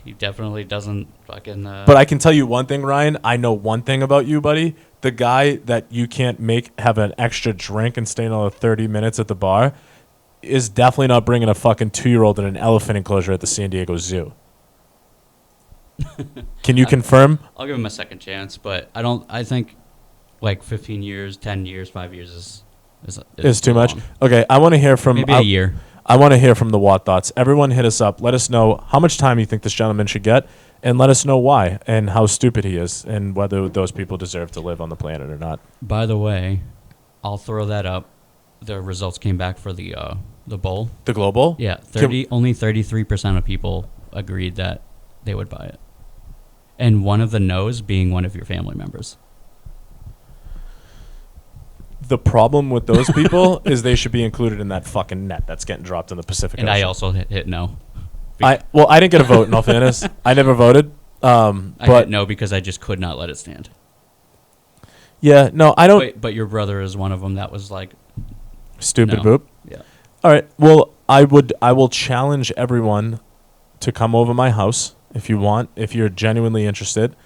[SPEAKER 2] He definitely doesn't fucking.
[SPEAKER 1] I can tell you one thing, Ryan. I know one thing about you, buddy. The guy that you can't make have an extra drink and stay another 30 minutes at the bar is definitely not bringing a fucking 2-year-old in an elephant enclosure at the San Diego Zoo. Can you confirm?
[SPEAKER 2] I'll give him a second chance, but I don't. I think like 15 years, 10 years, 5 years
[SPEAKER 1] Is too much.
[SPEAKER 2] long.
[SPEAKER 1] Okay, I want to hear from
[SPEAKER 2] Maybe a year.
[SPEAKER 1] I want to hear from the Watt Thoughts. Everyone hit us up. Let us know how much time you think this gentleman should get, and let us know why and how stupid he is, and whether those people deserve to live on the planet or not.
[SPEAKER 2] By the way, I'll throw that up. The results came back for the bowl.
[SPEAKER 1] The global?
[SPEAKER 2] Yeah, only 33% of people agreed that they would buy it, and one of the no's being one of your family members.
[SPEAKER 1] The problem with those people is they should be included in that fucking net that's getting dropped in the Pacific
[SPEAKER 2] And
[SPEAKER 1] Ocean.
[SPEAKER 2] I also hit no.
[SPEAKER 1] I didn't get a vote, in all fairness. I never voted.
[SPEAKER 2] I
[SPEAKER 1] But
[SPEAKER 2] hit no because I just could not let it stand.
[SPEAKER 1] yeah, no, I don't.
[SPEAKER 2] But your brother is one of them that was like,
[SPEAKER 1] Stupid
[SPEAKER 2] no.
[SPEAKER 1] boop.
[SPEAKER 2] Yeah.
[SPEAKER 1] All right. Well, I will challenge everyone to come over my house if you want. If you're genuinely interested,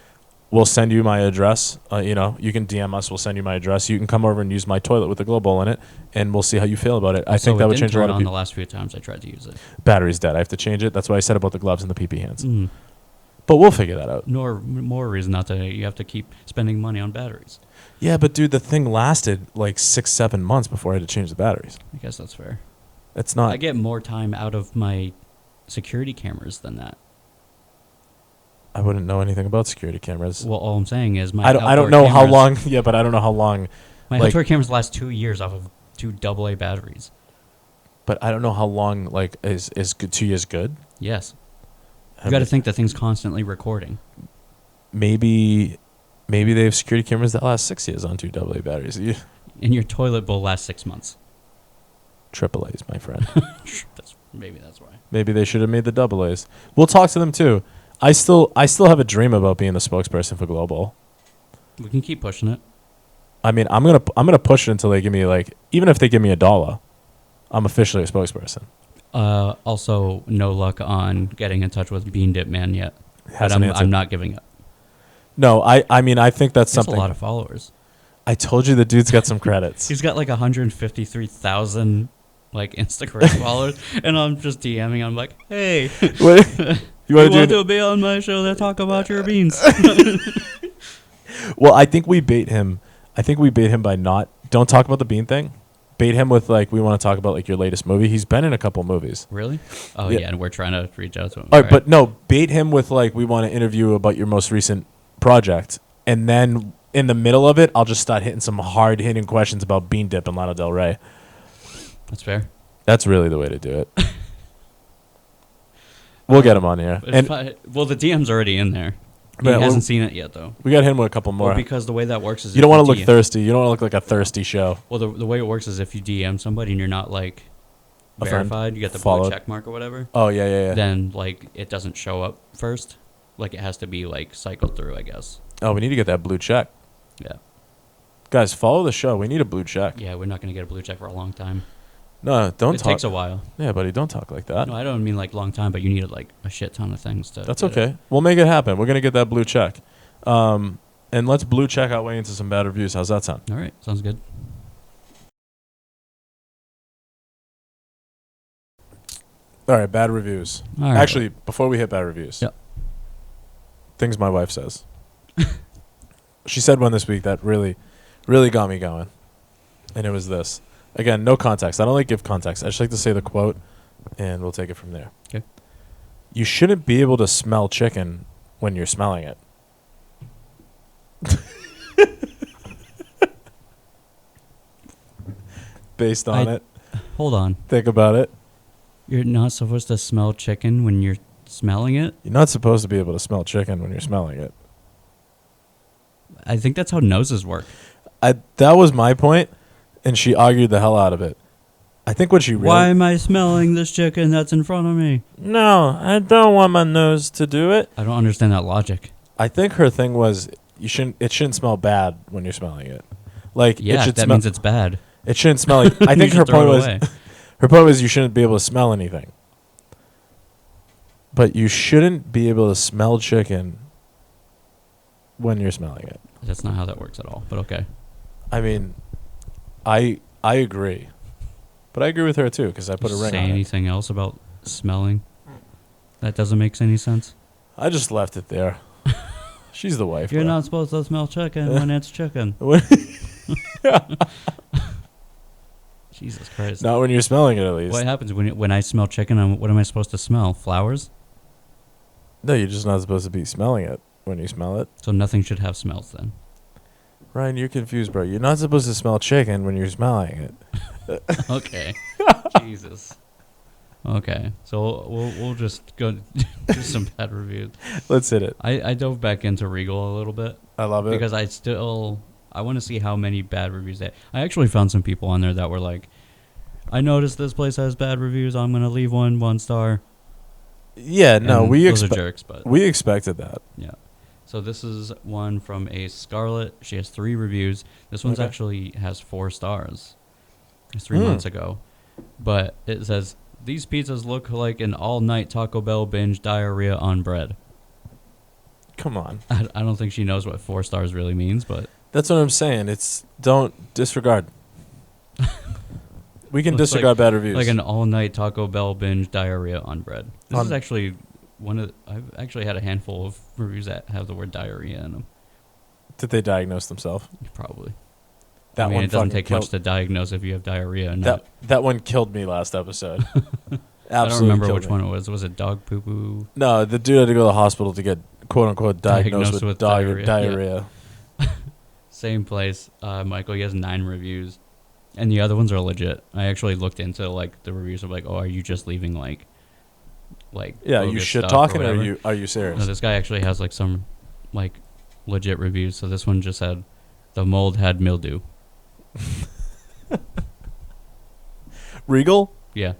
[SPEAKER 1] we'll send you my address. You can DM us. We'll send you my address. You can come over and use my toilet with the glow bowl in it, and we'll see how you feel about it. I think that would change a lot of
[SPEAKER 2] on
[SPEAKER 1] people.
[SPEAKER 2] the last few times I tried to use it.
[SPEAKER 1] Battery's dead. I have to change it. That's what I said about the gloves and the PP hands.
[SPEAKER 2] Mm.
[SPEAKER 1] But we'll figure that out.
[SPEAKER 2] Nor more reason not to. You have to keep spending money on batteries.
[SPEAKER 1] Yeah, but dude, the thing lasted like 6-7 months before I had to change the batteries.
[SPEAKER 2] I guess that's fair.
[SPEAKER 1] It's not.
[SPEAKER 2] I get more time out of my security cameras than that.
[SPEAKER 1] I wouldn't know anything about security cameras.
[SPEAKER 2] Well, all I'm saying is my
[SPEAKER 1] I don't know how long. Yeah, but I don't know how long.
[SPEAKER 2] My outdoor cameras last 2 years off of 2 AA batteries.
[SPEAKER 1] But I don't know how long. Like is good? 2 years good?
[SPEAKER 2] Yes. You got to think the thing's constantly recording.
[SPEAKER 1] Maybe they have security cameras that last 6 years on 2 AA batteries.
[SPEAKER 2] And your toilet bowl lasts 6 months.
[SPEAKER 1] Triple A's, my friend.
[SPEAKER 2] Maybe that's why.
[SPEAKER 1] Maybe they should have made the double A's. We'll talk to them too. I still have a dream about being the spokesperson for Global.
[SPEAKER 2] We can keep pushing it.
[SPEAKER 1] I mean, I'm gonna push it until they give me even if they give me $1, I'm officially a spokesperson.
[SPEAKER 2] Also, no luck on getting in touch with Bean Dip Man yet. But I'm not giving up.
[SPEAKER 1] No, I mean I think that's something.
[SPEAKER 2] A lot of followers.
[SPEAKER 1] I told you the dude's got some credits.
[SPEAKER 2] He's got like 153,000 Instagram followers, and I'm just DMing. I'm like, hey,
[SPEAKER 1] you want
[SPEAKER 2] to be on my show to talk about your beans?
[SPEAKER 1] Well, I think we bait him. By don't talk about the bean thing. Bait him with we want to talk about your latest movie. He's been in a couple movies.
[SPEAKER 2] Really? Oh yeah, and we're trying to reach out to him.
[SPEAKER 1] All right, but no, bait him with we want to interview about your most recent project, and then in the middle of it, I'll just start hitting some hard hitting questions about Bean Dip and Lana Del Rey.
[SPEAKER 2] That's fair.
[SPEAKER 1] That's really the way to do it. We'll get him on here.
[SPEAKER 2] Well, the DM's already in there. He hasn't seen it yet, though.
[SPEAKER 1] We got him with a couple more.
[SPEAKER 2] Well, because the way that works is
[SPEAKER 1] you don't want to look thirsty. You don't want to look like a thirsty show.
[SPEAKER 2] Well, the way it works is if you DM somebody and you're not verified, you get the blue check mark or whatever.
[SPEAKER 1] Oh yeah.
[SPEAKER 2] Then it doesn't show up first. It has to be cycled through, I guess.
[SPEAKER 1] Oh, we need to get that blue check.
[SPEAKER 2] Yeah.
[SPEAKER 1] Guys, follow the show. We need a blue check.
[SPEAKER 2] Yeah, we're not gonna get a blue check for a long time.
[SPEAKER 1] No, don't talk.
[SPEAKER 2] It takes a while.
[SPEAKER 1] Yeah, buddy, don't talk like that.
[SPEAKER 2] No, I don't mean long time, but you need a shit ton of things to.
[SPEAKER 1] That's okay. We'll make it happen. We're gonna get that blue check. And let's blue check our way into some bad reviews. How's that sound?
[SPEAKER 2] All right, sounds good.
[SPEAKER 1] All right, bad reviews.
[SPEAKER 2] All right.
[SPEAKER 1] Actually, before we hit bad reviews,
[SPEAKER 2] yep.
[SPEAKER 1] Things my wife says. She said one this week that really, really got me going, and it was this. Again, no context. I don't give context. I just like to say the quote, and we'll take it from there.
[SPEAKER 2] Okay.
[SPEAKER 1] You shouldn't be able to smell chicken when you're smelling it. Based on it.
[SPEAKER 2] Hold on.
[SPEAKER 1] Think about it.
[SPEAKER 2] You're not supposed to smell chicken when you're smelling it?
[SPEAKER 1] You're not supposed to be able to smell chicken when you're smelling it.
[SPEAKER 2] I think that's how noses work.
[SPEAKER 1] That was my point, and she argued the hell out of it. I think what she really...
[SPEAKER 2] Why am I smelling this chicken that's in front of me?
[SPEAKER 1] No, I don't want my nose to do it.
[SPEAKER 2] I don't understand that logic.
[SPEAKER 1] I think her thing was it shouldn't smell bad when you're smelling it.
[SPEAKER 2] Yeah, that means it's bad.
[SPEAKER 1] It shouldn't smell like... I think her point was you shouldn't be able to smell anything. But you shouldn't be able to smell chicken when you're smelling it.
[SPEAKER 2] That's not how that works at all, but okay.
[SPEAKER 1] I mean, I agree. But I agree with her, too, because I put a ring on it.
[SPEAKER 2] Say anything else about smelling? That doesn't make any sense.
[SPEAKER 1] I just left it there. She's the wife.
[SPEAKER 2] You're not supposed to smell chicken when it's chicken. Jesus Christ.
[SPEAKER 1] Not when you're smelling it, at least.
[SPEAKER 2] What happens when I smell chicken? What am I supposed to smell? Flowers?
[SPEAKER 1] No, you're just not supposed to be smelling it when you smell it.
[SPEAKER 2] So nothing should have smells then.
[SPEAKER 1] Ryan, you're confused, bro. You're not supposed to smell chicken when you're smelling it.
[SPEAKER 2] Okay. Jesus. Okay, so we'll just go do some bad reviews.
[SPEAKER 1] Let's hit it.
[SPEAKER 2] I dove back into Regal a little bit
[SPEAKER 1] I love it.
[SPEAKER 2] because I want to see how many bad reviews they. I actually found some people on there that were like, I noticed this place has bad reviews. I'm gonna leave 1 star.
[SPEAKER 1] Yeah, no,
[SPEAKER 2] And
[SPEAKER 1] we
[SPEAKER 2] those are jerks, but
[SPEAKER 1] we expected that.
[SPEAKER 2] yeah. So this is one from a Scarlett. She has 3 reviews. This one's
[SPEAKER 1] Okay.
[SPEAKER 2] actually has 4 stars. It's 3 months ago, but it says these pizzas look like an all-night Taco Bell binge diarrhea on bread.
[SPEAKER 1] Come on.
[SPEAKER 2] I don't think she knows what 4 stars really means, but
[SPEAKER 1] That's what I'm saying. Don't disregard. We can
[SPEAKER 2] Looks
[SPEAKER 1] disregard bad reviews.
[SPEAKER 2] like an all-night Taco Bell binge diarrhea on bread. This is actually I've actually had a handful of reviews that have the word diarrhea in them.
[SPEAKER 1] Did they diagnose themselves?
[SPEAKER 2] Probably.
[SPEAKER 1] That
[SPEAKER 2] I mean,
[SPEAKER 1] one
[SPEAKER 2] it doesn't
[SPEAKER 1] fucking
[SPEAKER 2] take much to diagnose if you have diarrhea. And
[SPEAKER 1] that one killed me last episode. Absolutely.
[SPEAKER 2] I don't remember
[SPEAKER 1] killed
[SPEAKER 2] which
[SPEAKER 1] me.
[SPEAKER 2] one it was. Was it dog poo poo?
[SPEAKER 1] No, the dude had to go to the hospital to get quote unquote diagnosed with
[SPEAKER 2] diarrhea.
[SPEAKER 1] diarrhea.
[SPEAKER 2] Same place. Michael, he has 9 reviews, and the other ones are legit. I actually looked into like the reviews of like, oh, are you just leaving like
[SPEAKER 1] Yeah, you
[SPEAKER 2] bogus
[SPEAKER 1] shit
[SPEAKER 2] stuff
[SPEAKER 1] talking or
[SPEAKER 2] whatever?
[SPEAKER 1] are you serious?
[SPEAKER 2] No, this guy actually has like some like legit reviews. So this one just said the mold had mildew.
[SPEAKER 1] Regal?
[SPEAKER 2] Yeah.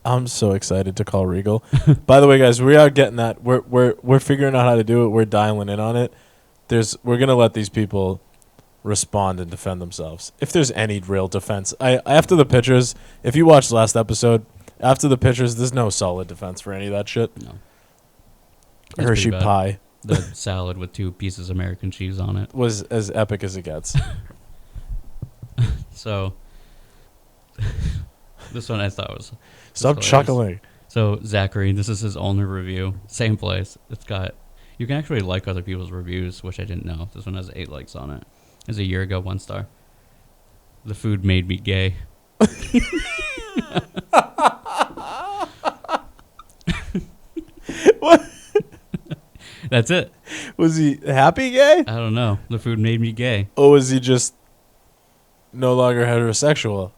[SPEAKER 1] I'm so excited to call Regal. By the way, guys, we are getting that. We're figuring out how to do it. We're dialing in on it. We're gonna let these people respond and defend themselves. If there's any real defense, after the pictures, if you watched last episode, after the pictures, there's no solid defense for any of that shit.
[SPEAKER 2] No. It's
[SPEAKER 1] Hershey
[SPEAKER 2] pretty bad.
[SPEAKER 1] pie
[SPEAKER 2] The salad with 2 pieces of American cheese on it.
[SPEAKER 1] was as epic as it gets.
[SPEAKER 2] So this one I thought was
[SPEAKER 1] Stop
[SPEAKER 2] hilarious.
[SPEAKER 1] chuckling.
[SPEAKER 2] So Zachary, this is his only review. Same place. You can actually like other people's reviews, which I didn't know. This one has 8 likes on it. It was a year ago, 1 star. The food made me gay.
[SPEAKER 1] What?
[SPEAKER 2] That's it.
[SPEAKER 1] Was he happy gay?
[SPEAKER 2] I don't know. The food made me gay.
[SPEAKER 1] Or was he just no longer heterosexual?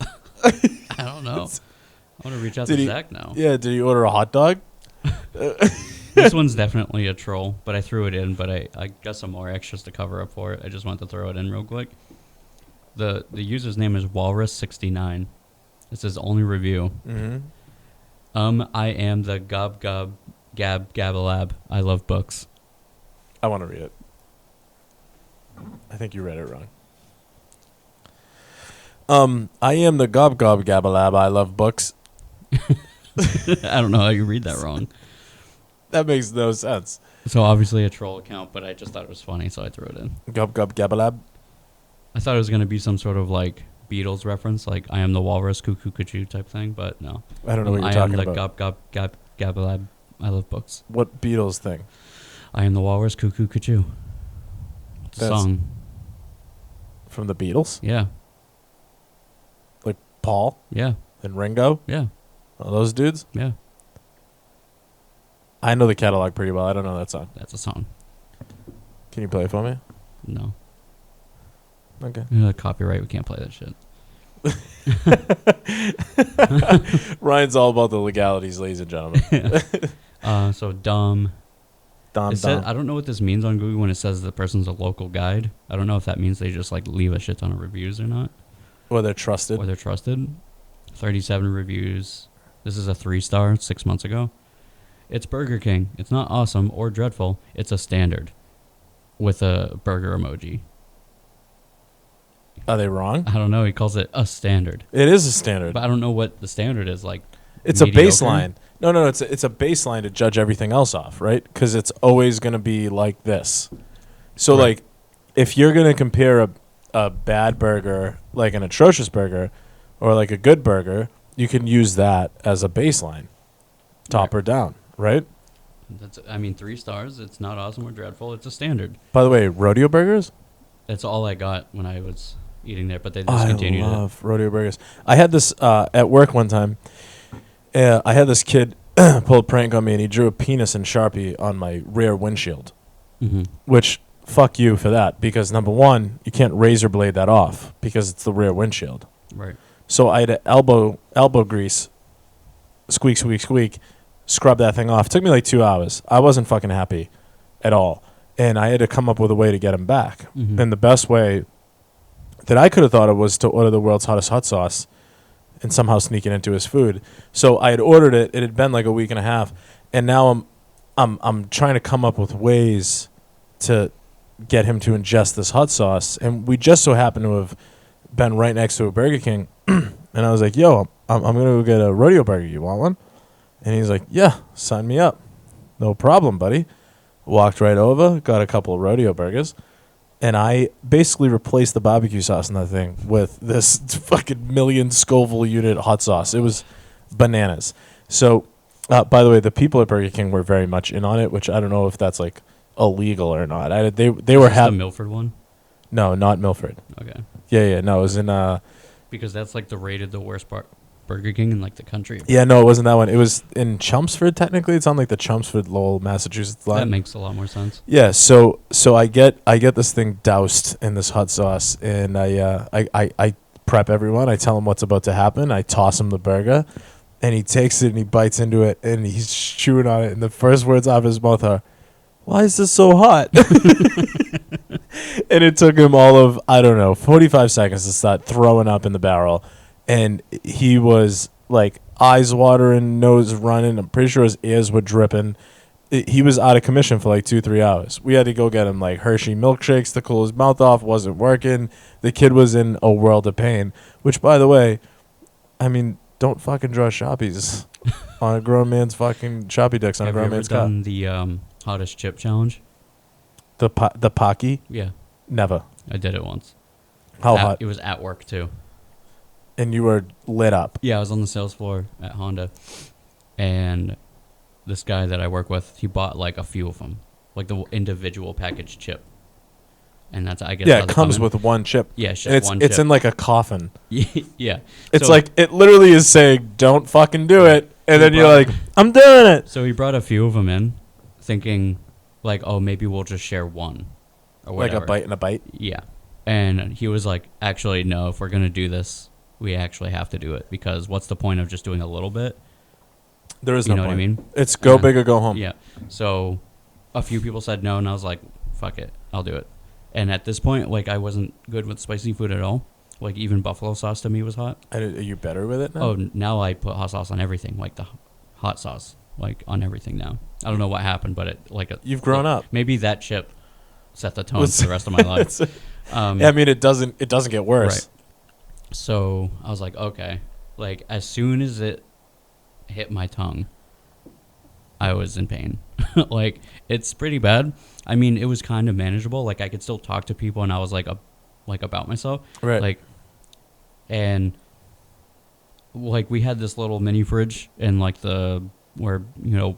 [SPEAKER 2] I don't know. I want to reach out to Zach now.
[SPEAKER 1] Yeah, did he order a hot dog?
[SPEAKER 2] This one's definitely a troll, but I threw it in, but I got some more extras to cover up for it. I just wanted to throw it in real quick. The user's name is Walrus69. It's his only review.
[SPEAKER 1] Mm-hmm.
[SPEAKER 2] I am the gob gabalab. I love books.
[SPEAKER 1] I want to read it. I think you read it wrong. I am the gob gabalab. I love books.
[SPEAKER 2] I don't know how you read that wrong.
[SPEAKER 1] That makes no sense.
[SPEAKER 2] So obviously a troll account, but I just thought it was funny, so I threw it in.
[SPEAKER 1] Gob gabalab.
[SPEAKER 2] I thought it was going to be some sort of like Beatles reference, like I am the walrus cuckoo cuckoo type thing, but no.
[SPEAKER 1] I don't know what you're talking about.
[SPEAKER 2] I am the gob gabalab. I love books.
[SPEAKER 1] What Beatles thing?
[SPEAKER 2] I am the walrus cuckoo cuckoo. It's a
[SPEAKER 1] That's-
[SPEAKER 2] song.
[SPEAKER 1] From the Beatles?
[SPEAKER 2] Yeah.
[SPEAKER 1] Like Paul
[SPEAKER 2] Yeah.
[SPEAKER 1] and Ringo?
[SPEAKER 2] Yeah.
[SPEAKER 1] All those dudes?
[SPEAKER 2] Yeah.
[SPEAKER 1] I know the catalog pretty well. I don't know that song.
[SPEAKER 2] That's a song.
[SPEAKER 1] Can you play it for me?
[SPEAKER 2] No.
[SPEAKER 1] Okay.
[SPEAKER 2] Copyright. We can't play that shit.
[SPEAKER 1] Ryan's all about the legalities, ladies and gentlemen.
[SPEAKER 2] So dumb.
[SPEAKER 1] Dom,
[SPEAKER 2] I don't know what this means on Google when it says the person's a local guide. I don't know if that means they just like leave a shit ton of reviews or not.
[SPEAKER 1] Or they're trusted.
[SPEAKER 2] Or they're trusted. 37 reviews. This is a 3-star 6 months ago. It's Burger King. It's not awesome or dreadful. It's a standard with a burger emoji.
[SPEAKER 1] Are they wrong?
[SPEAKER 2] I don't know. He calls it a standard.
[SPEAKER 1] It is a standard.
[SPEAKER 2] But I don't know what the standard is like.
[SPEAKER 1] It's
[SPEAKER 2] mediocre?
[SPEAKER 1] a baseline. No, it's a baseline to judge everything else off, right? Because it's always going to be like this. So,
[SPEAKER 2] Right.
[SPEAKER 1] like, if you're going to compare a bad burger, like an atrocious burger, or like a good burger, you can use that as a baseline, top
[SPEAKER 2] Right.
[SPEAKER 1] or down, right?
[SPEAKER 2] 3 stars. It's not awesome or dreadful. It's a standard.
[SPEAKER 1] By the way, rodeo burgers?
[SPEAKER 2] That's all I got when I was eating there, but they
[SPEAKER 1] I
[SPEAKER 2] discontinued
[SPEAKER 1] love rodeo burgers. I had this at work one time. I had this kid pull a prank on me, and he drew a penis in Sharpie on my rear windshield,
[SPEAKER 2] it. Mm-hmm.
[SPEAKER 1] which fuck you for that, because number one, you can't razor blade that off because it's the rear windshield.
[SPEAKER 2] Right.
[SPEAKER 1] So I had to elbow grease, squeak, squeak, squeak, scrub that thing off. It took me like 2 hours. I wasn't fucking happy at all. And I had to come up with a way to get him back.
[SPEAKER 2] Mm-hmm.
[SPEAKER 1] And the best way that I could have thought of was to order the world's hottest hot sauce and somehow sneak it into his food. So I had ordered it. It had been like a week and a half. And now I'm trying to come up with ways to get him to ingest this hot sauce. And we just so happen to have been right next to a Burger King. And I was like, yo, I'm going to go get a rodeo burger. You want one? And he's like, yeah, sign me up. No problem, buddy. Walked right over, got a couple of rodeo burgers. And I basically replaced the barbecue sauce in that thing with this fucking million Scoville unit hot sauce. It was bananas. So, by the way, the people at Burger King were very much in on it, which I don't know if that's like illegal or not. They were
[SPEAKER 2] the Milford one?
[SPEAKER 1] No, not Milford.
[SPEAKER 2] Okay.
[SPEAKER 1] Yeah, no, it was in
[SPEAKER 2] Because that's like the worst Burger King in like the country.
[SPEAKER 1] Yeah, no, it wasn't that one. It was in Chelmsford. Technically, it's on like the Chelmsford Lowell, Massachusetts line.
[SPEAKER 2] That makes a lot more sense.
[SPEAKER 1] Yeah, so I get this thing doused in this hot sauce, and I prep everyone. I tell him what's about to happen. I toss him the burger, and he takes it and he bites into it, and he's chewing on it. And the first words out of his mouth are, "Why is this so hot?" And it took him all of 45 seconds to start throwing up in the barrel. And he was like eyes watering, nose running. I'm pretty sure his ears were dripping. He was out of commission for like 2-3 hours. We had to go get him like Hershey milkshakes to cool his mouth off. Wasn't working. The kid was in a world of pain. Which, by the way, I mean, don't fucking draw Sharpies on a grown man's fucking Sharpie dicks on a grown man's car.
[SPEAKER 2] Have you ever done the hottest chip challenge?
[SPEAKER 1] The Pocky?
[SPEAKER 2] Yeah.
[SPEAKER 1] Never.
[SPEAKER 2] I did it once.
[SPEAKER 1] How hot?
[SPEAKER 2] It was at work too.
[SPEAKER 1] And you were lit up.
[SPEAKER 2] Yeah, I was on the sales floor at Honda, and this guy that I work with, he bought like a few of them, like the individual packaged chip, and that's I guess.
[SPEAKER 1] Yeah, it comes with one chip.
[SPEAKER 2] Yeah, it's
[SPEAKER 1] just one chip. It's in like a coffin.
[SPEAKER 2] Yeah.
[SPEAKER 1] It's like it literally is saying, "Don't fucking do it," and then you're like, "I'm doing it."
[SPEAKER 2] So he brought a few of them in, thinking like, "Oh, maybe we'll just share one, or whatever."
[SPEAKER 1] Like a bite and a bite.
[SPEAKER 2] Yeah, and he was like, "Actually, no. If we're gonna do this, we actually have to do it, because what's the point of just doing a little bit?"
[SPEAKER 1] There is no point.
[SPEAKER 2] You know what I mean?
[SPEAKER 1] It's go big or go home.
[SPEAKER 2] Yeah. So a few people said no, and I was like, fuck it, I'll do it. And at this point, like, I wasn't good with spicy food at all. Like, even buffalo sauce to me was hot.
[SPEAKER 1] Are you better with it now?
[SPEAKER 2] Oh, now I put hot sauce on everything, like the hot sauce, like on everything now. I don't know what happened, but
[SPEAKER 1] you've grown up.
[SPEAKER 2] Maybe that chip set the tone for the rest of my life.
[SPEAKER 1] Yeah, I mean, it doesn't get worse.
[SPEAKER 2] Right. So I was like, okay. Like, as soon as it hit my tongue, I was in pain. Like, it's pretty bad. I mean, it was kind of manageable. Like, I could still talk to people, and I was like about myself.
[SPEAKER 1] Right.
[SPEAKER 2] Like, and like we had this little mini fridge in like where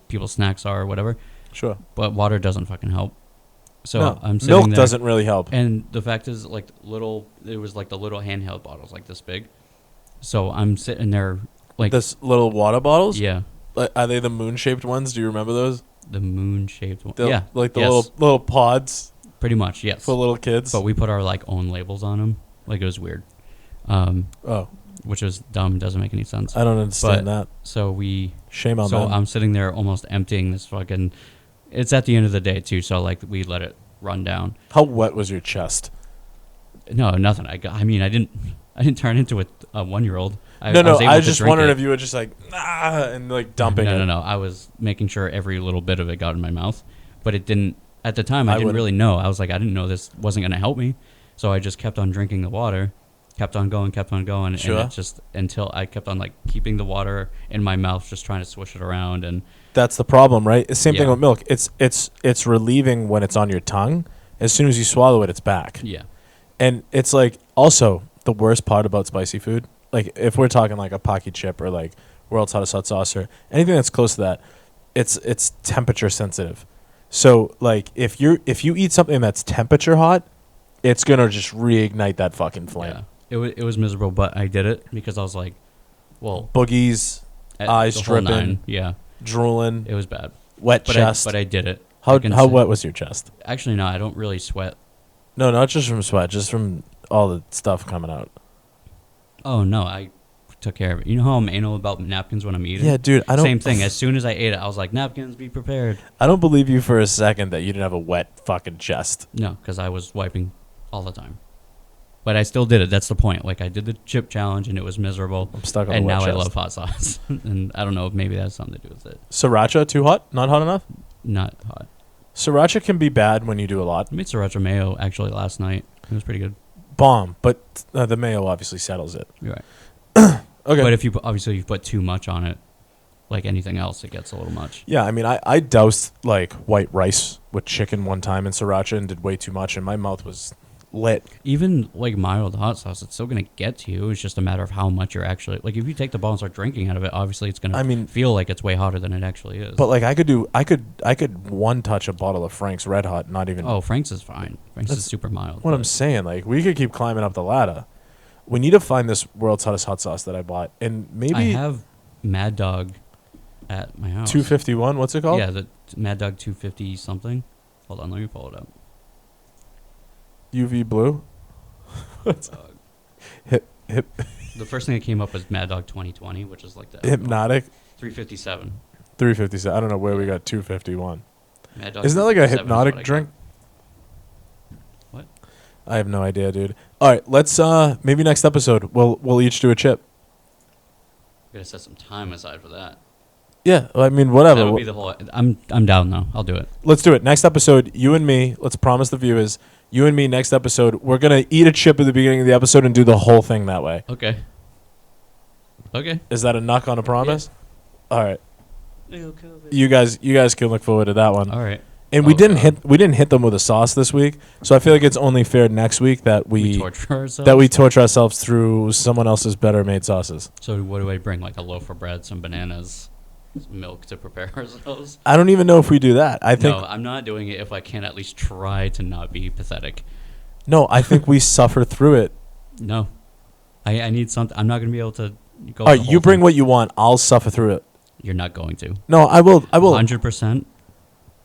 [SPEAKER 2] people's snacks are or whatever.
[SPEAKER 1] Sure.
[SPEAKER 2] But water doesn't fucking help. So
[SPEAKER 1] no,
[SPEAKER 2] I'm sitting
[SPEAKER 1] milk
[SPEAKER 2] there,
[SPEAKER 1] doesn't really help.
[SPEAKER 2] And the fact is, like, it was like the little handheld bottles, like this big. So I'm sitting there, like,
[SPEAKER 1] this little water bottles.
[SPEAKER 2] Yeah.
[SPEAKER 1] Like, are they the moon-shaped ones? Do you remember those?
[SPEAKER 2] The moon-shaped one.
[SPEAKER 1] Yeah. Like the little pods.
[SPEAKER 2] Pretty much, yes.
[SPEAKER 1] For little kids.
[SPEAKER 2] But we put our like own labels on them. Like, it was weird. Which was dumb. Doesn't make any sense.
[SPEAKER 1] I don't understand that.
[SPEAKER 2] So
[SPEAKER 1] shame on them.
[SPEAKER 2] So I'm sitting there almost emptying this fucking. It's at the end of the day too, so like we let it run down.
[SPEAKER 1] How wet was your chest?
[SPEAKER 2] No, nothing. I didn't turn into a 1-year-old.
[SPEAKER 1] I was just wondering if you were just like and like dumping it.
[SPEAKER 2] No. I was making sure every little bit of it got in my mouth, but it didn't. At the time, I didn't really know. I was like, I didn't know this wasn't going to help me, so I just kept on drinking the water, kept on going,
[SPEAKER 1] sure.
[SPEAKER 2] And it just until I kept on like keeping the water in my mouth, just trying to swish it around. And
[SPEAKER 1] that's the problem, right? It's the same thing with milk. It's relieving when it's on your tongue. As soon as you swallow it, it's back.
[SPEAKER 2] Yeah. And
[SPEAKER 1] it's like also the worst part about spicy food. Like if we're talking like a Pocky chip or like world's hottest hot sauce or anything that's close to that, it's temperature sensitive. So like if you eat something that's temperature hot, it's gonna just reignite that fucking flame.
[SPEAKER 2] Yeah. It was miserable, but I did it because I was like, well,
[SPEAKER 1] boogies, eyes dripping,
[SPEAKER 2] yeah,
[SPEAKER 1] drooling.
[SPEAKER 2] It was bad.
[SPEAKER 1] Wet chest.
[SPEAKER 2] But I did it,
[SPEAKER 1] How
[SPEAKER 2] I can
[SPEAKER 1] how
[SPEAKER 2] say-
[SPEAKER 1] wet was your chest?
[SPEAKER 2] Actually, no, I don't really sweat.
[SPEAKER 1] No, not just from sweat, just from all the stuff coming out.
[SPEAKER 2] Oh no, I took care of it. You know how I'm anal about napkins when I'm eating?
[SPEAKER 1] Yeah, dude, I don't.
[SPEAKER 2] Same thing. As soon as I ate it, I was like, napkins, be prepared.
[SPEAKER 1] I don't believe you for a second that you didn't have a wet fucking chest.
[SPEAKER 2] No, because I was wiping all the time. But I still did it. That's the point. Like, I did the chip challenge, and it was miserable.
[SPEAKER 1] I'm stuck on
[SPEAKER 2] And
[SPEAKER 1] a wet
[SPEAKER 2] now I
[SPEAKER 1] chest.
[SPEAKER 2] love hot sauce. And I don't know if maybe that has something to do with it.
[SPEAKER 1] Sriracha too hot? Not hot enough?
[SPEAKER 2] Not hot.
[SPEAKER 1] Sriracha can be bad when you do a lot.
[SPEAKER 2] I made sriracha mayo actually last night. It was pretty good.
[SPEAKER 1] Bomb, but the mayo obviously settles it.
[SPEAKER 2] You're right.
[SPEAKER 1] Okay.
[SPEAKER 2] But if you obviously you put too much on it, like anything else, it gets a little much.
[SPEAKER 1] Yeah, I mean, I doused like white rice with chicken one time in sriracha and did way too much, and my mouth was lit.
[SPEAKER 2] Even like mild hot sauce, it's still gonna get to you. It's just a matter of how much you're actually like. If you take the ball and start drinking out of it, obviously it's gonna.
[SPEAKER 1] I mean,
[SPEAKER 2] feel like it's way hotter than it actually is.
[SPEAKER 1] but like I could one touch a bottle of Frank's Red Hot, not even.
[SPEAKER 2] Oh, Frank's is fine. Frank's is
[SPEAKER 1] That's
[SPEAKER 2] super mild.
[SPEAKER 1] What I'm saying, like we could keep climbing up the ladder. We need to find this world's hottest hot sauce that I bought, and maybe
[SPEAKER 2] I have Mad Dog at my house.
[SPEAKER 1] 251. What's it called?
[SPEAKER 2] Yeah, the Mad Dog 250 something. Hold on, let me pull it up.
[SPEAKER 1] UV blue.
[SPEAKER 2] Dog.
[SPEAKER 1] Hip
[SPEAKER 2] The first thing that came up was Mad Dog 2020, which is like the
[SPEAKER 1] hypnotic
[SPEAKER 2] 357.
[SPEAKER 1] 357. I don't know where we got 251.
[SPEAKER 2] Mad Dog
[SPEAKER 1] Isn't that like a
[SPEAKER 2] 357 is
[SPEAKER 1] hypnotic
[SPEAKER 2] what I
[SPEAKER 1] drink?
[SPEAKER 2] got. What?
[SPEAKER 1] I have no idea, dude. All right, let's maybe next episode we'll each do a chip.
[SPEAKER 2] We gotta set some time aside for that.
[SPEAKER 1] Yeah, I mean whatever.
[SPEAKER 2] That would be the whole. I'm down though. I'll do it.
[SPEAKER 1] Let's do it. Next episode, you and me. Let's promise the viewers, you and me. Next episode, we're gonna eat a chip at the beginning of the episode and do the whole thing that way.
[SPEAKER 2] Okay. Okay.
[SPEAKER 1] Is that a knock on a promise? Yeah. All right. You guys can look forward to that one.
[SPEAKER 2] All right.
[SPEAKER 1] And we didn't hit them with a sauce this week, so I feel like it's only fair next week that we
[SPEAKER 2] torture ourselves.
[SPEAKER 1] torture ourselves through someone else's better made sauces.
[SPEAKER 2] So what do I bring? Like a loaf of bread, some bananas, some milk to prepare ourselves?
[SPEAKER 1] I don't even know if we do that. I think
[SPEAKER 2] No, I'm not doing it if I can't at least try to not be pathetic.
[SPEAKER 1] no. I think we suffer through it.
[SPEAKER 2] No. I need something. I'm not going to be able to go.
[SPEAKER 1] All right, you bring what you want. I'll suffer through it.
[SPEAKER 2] You're not going to.
[SPEAKER 1] No, I will.
[SPEAKER 2] 100%.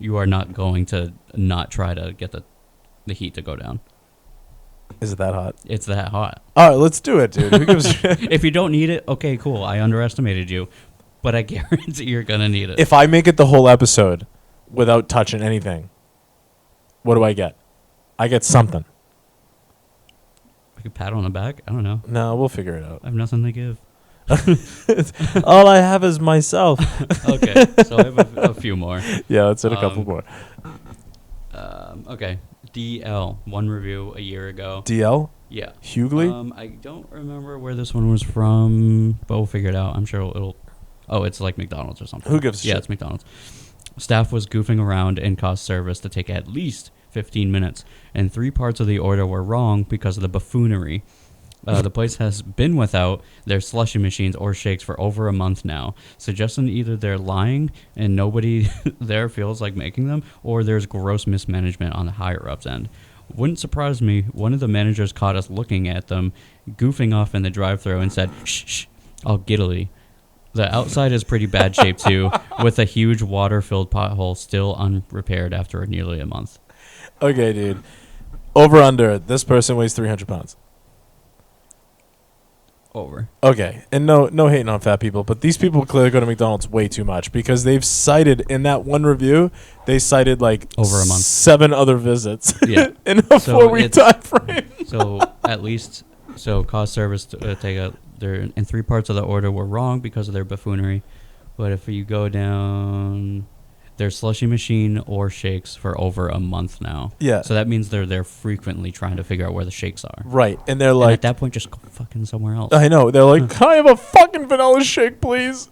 [SPEAKER 2] You are not going to not try to get the heat to go down.
[SPEAKER 1] Is it that hot?
[SPEAKER 2] It's that hot.
[SPEAKER 1] All right, let's do it, dude. Who gives a shit?
[SPEAKER 2] If you don't need it, okay, cool. I underestimated you. But I guarantee you're going to need it.
[SPEAKER 1] If I make it the whole episode without touching anything, what do I get? I get something.
[SPEAKER 2] Like a pat on the back? I don't know.
[SPEAKER 1] No, we'll figure it out.
[SPEAKER 2] I have nothing to give.
[SPEAKER 1] All I have is myself.
[SPEAKER 2] Okay, so I have a few more.
[SPEAKER 1] Yeah, let's hit a couple more.
[SPEAKER 2] Okay, DL, one review a year ago.
[SPEAKER 1] DL?
[SPEAKER 2] Yeah.
[SPEAKER 1] Hughley?
[SPEAKER 2] I don't remember where this one was from, but we'll figure it out. I'm sure it'll. Oh, it's like McDonald's or something.
[SPEAKER 1] Who gives a
[SPEAKER 2] Yeah,
[SPEAKER 1] shit?
[SPEAKER 2] it's McDonald's. Staff was goofing around in cost service to take at least 15 minutes, and 3 parts of the order were wrong because of the buffoonery. The place has been without their slushy machines or shakes for over a month now, suggesting either they're lying and nobody there feels like making them, or there's gross mismanagement on the higher-ups end. Wouldn't surprise me, one of the managers caught us looking at them, goofing off in the drive-thru and said, shh, shh, all giddily. The outside is pretty bad shape too, with a huge water-filled pothole still unrepaired after nearly a month.
[SPEAKER 1] Okay, dude. Over under. This person weighs 300 pounds.
[SPEAKER 2] Over.
[SPEAKER 1] Okay, and no hating on fat people, but these people clearly go to McDonald's way too much because they've cited in that one review, they cited like
[SPEAKER 2] Over a month.
[SPEAKER 1] 7 other visits.
[SPEAKER 2] Yeah.
[SPEAKER 1] In a
[SPEAKER 2] So
[SPEAKER 1] 4-week
[SPEAKER 2] it's-
[SPEAKER 1] time frame.
[SPEAKER 2] So at least, cost service take a their and 3 parts of the order were wrong because of their buffoonery. But if you go down, their slushy machine or shakes for over a month now.
[SPEAKER 1] Yeah.
[SPEAKER 2] So that means they're frequently trying to figure out where the shakes are.
[SPEAKER 1] Right, and they're
[SPEAKER 2] And
[SPEAKER 1] like,
[SPEAKER 2] at that point, just go fucking somewhere else.
[SPEAKER 1] I know, they're like, can I have a fucking vanilla shake, please?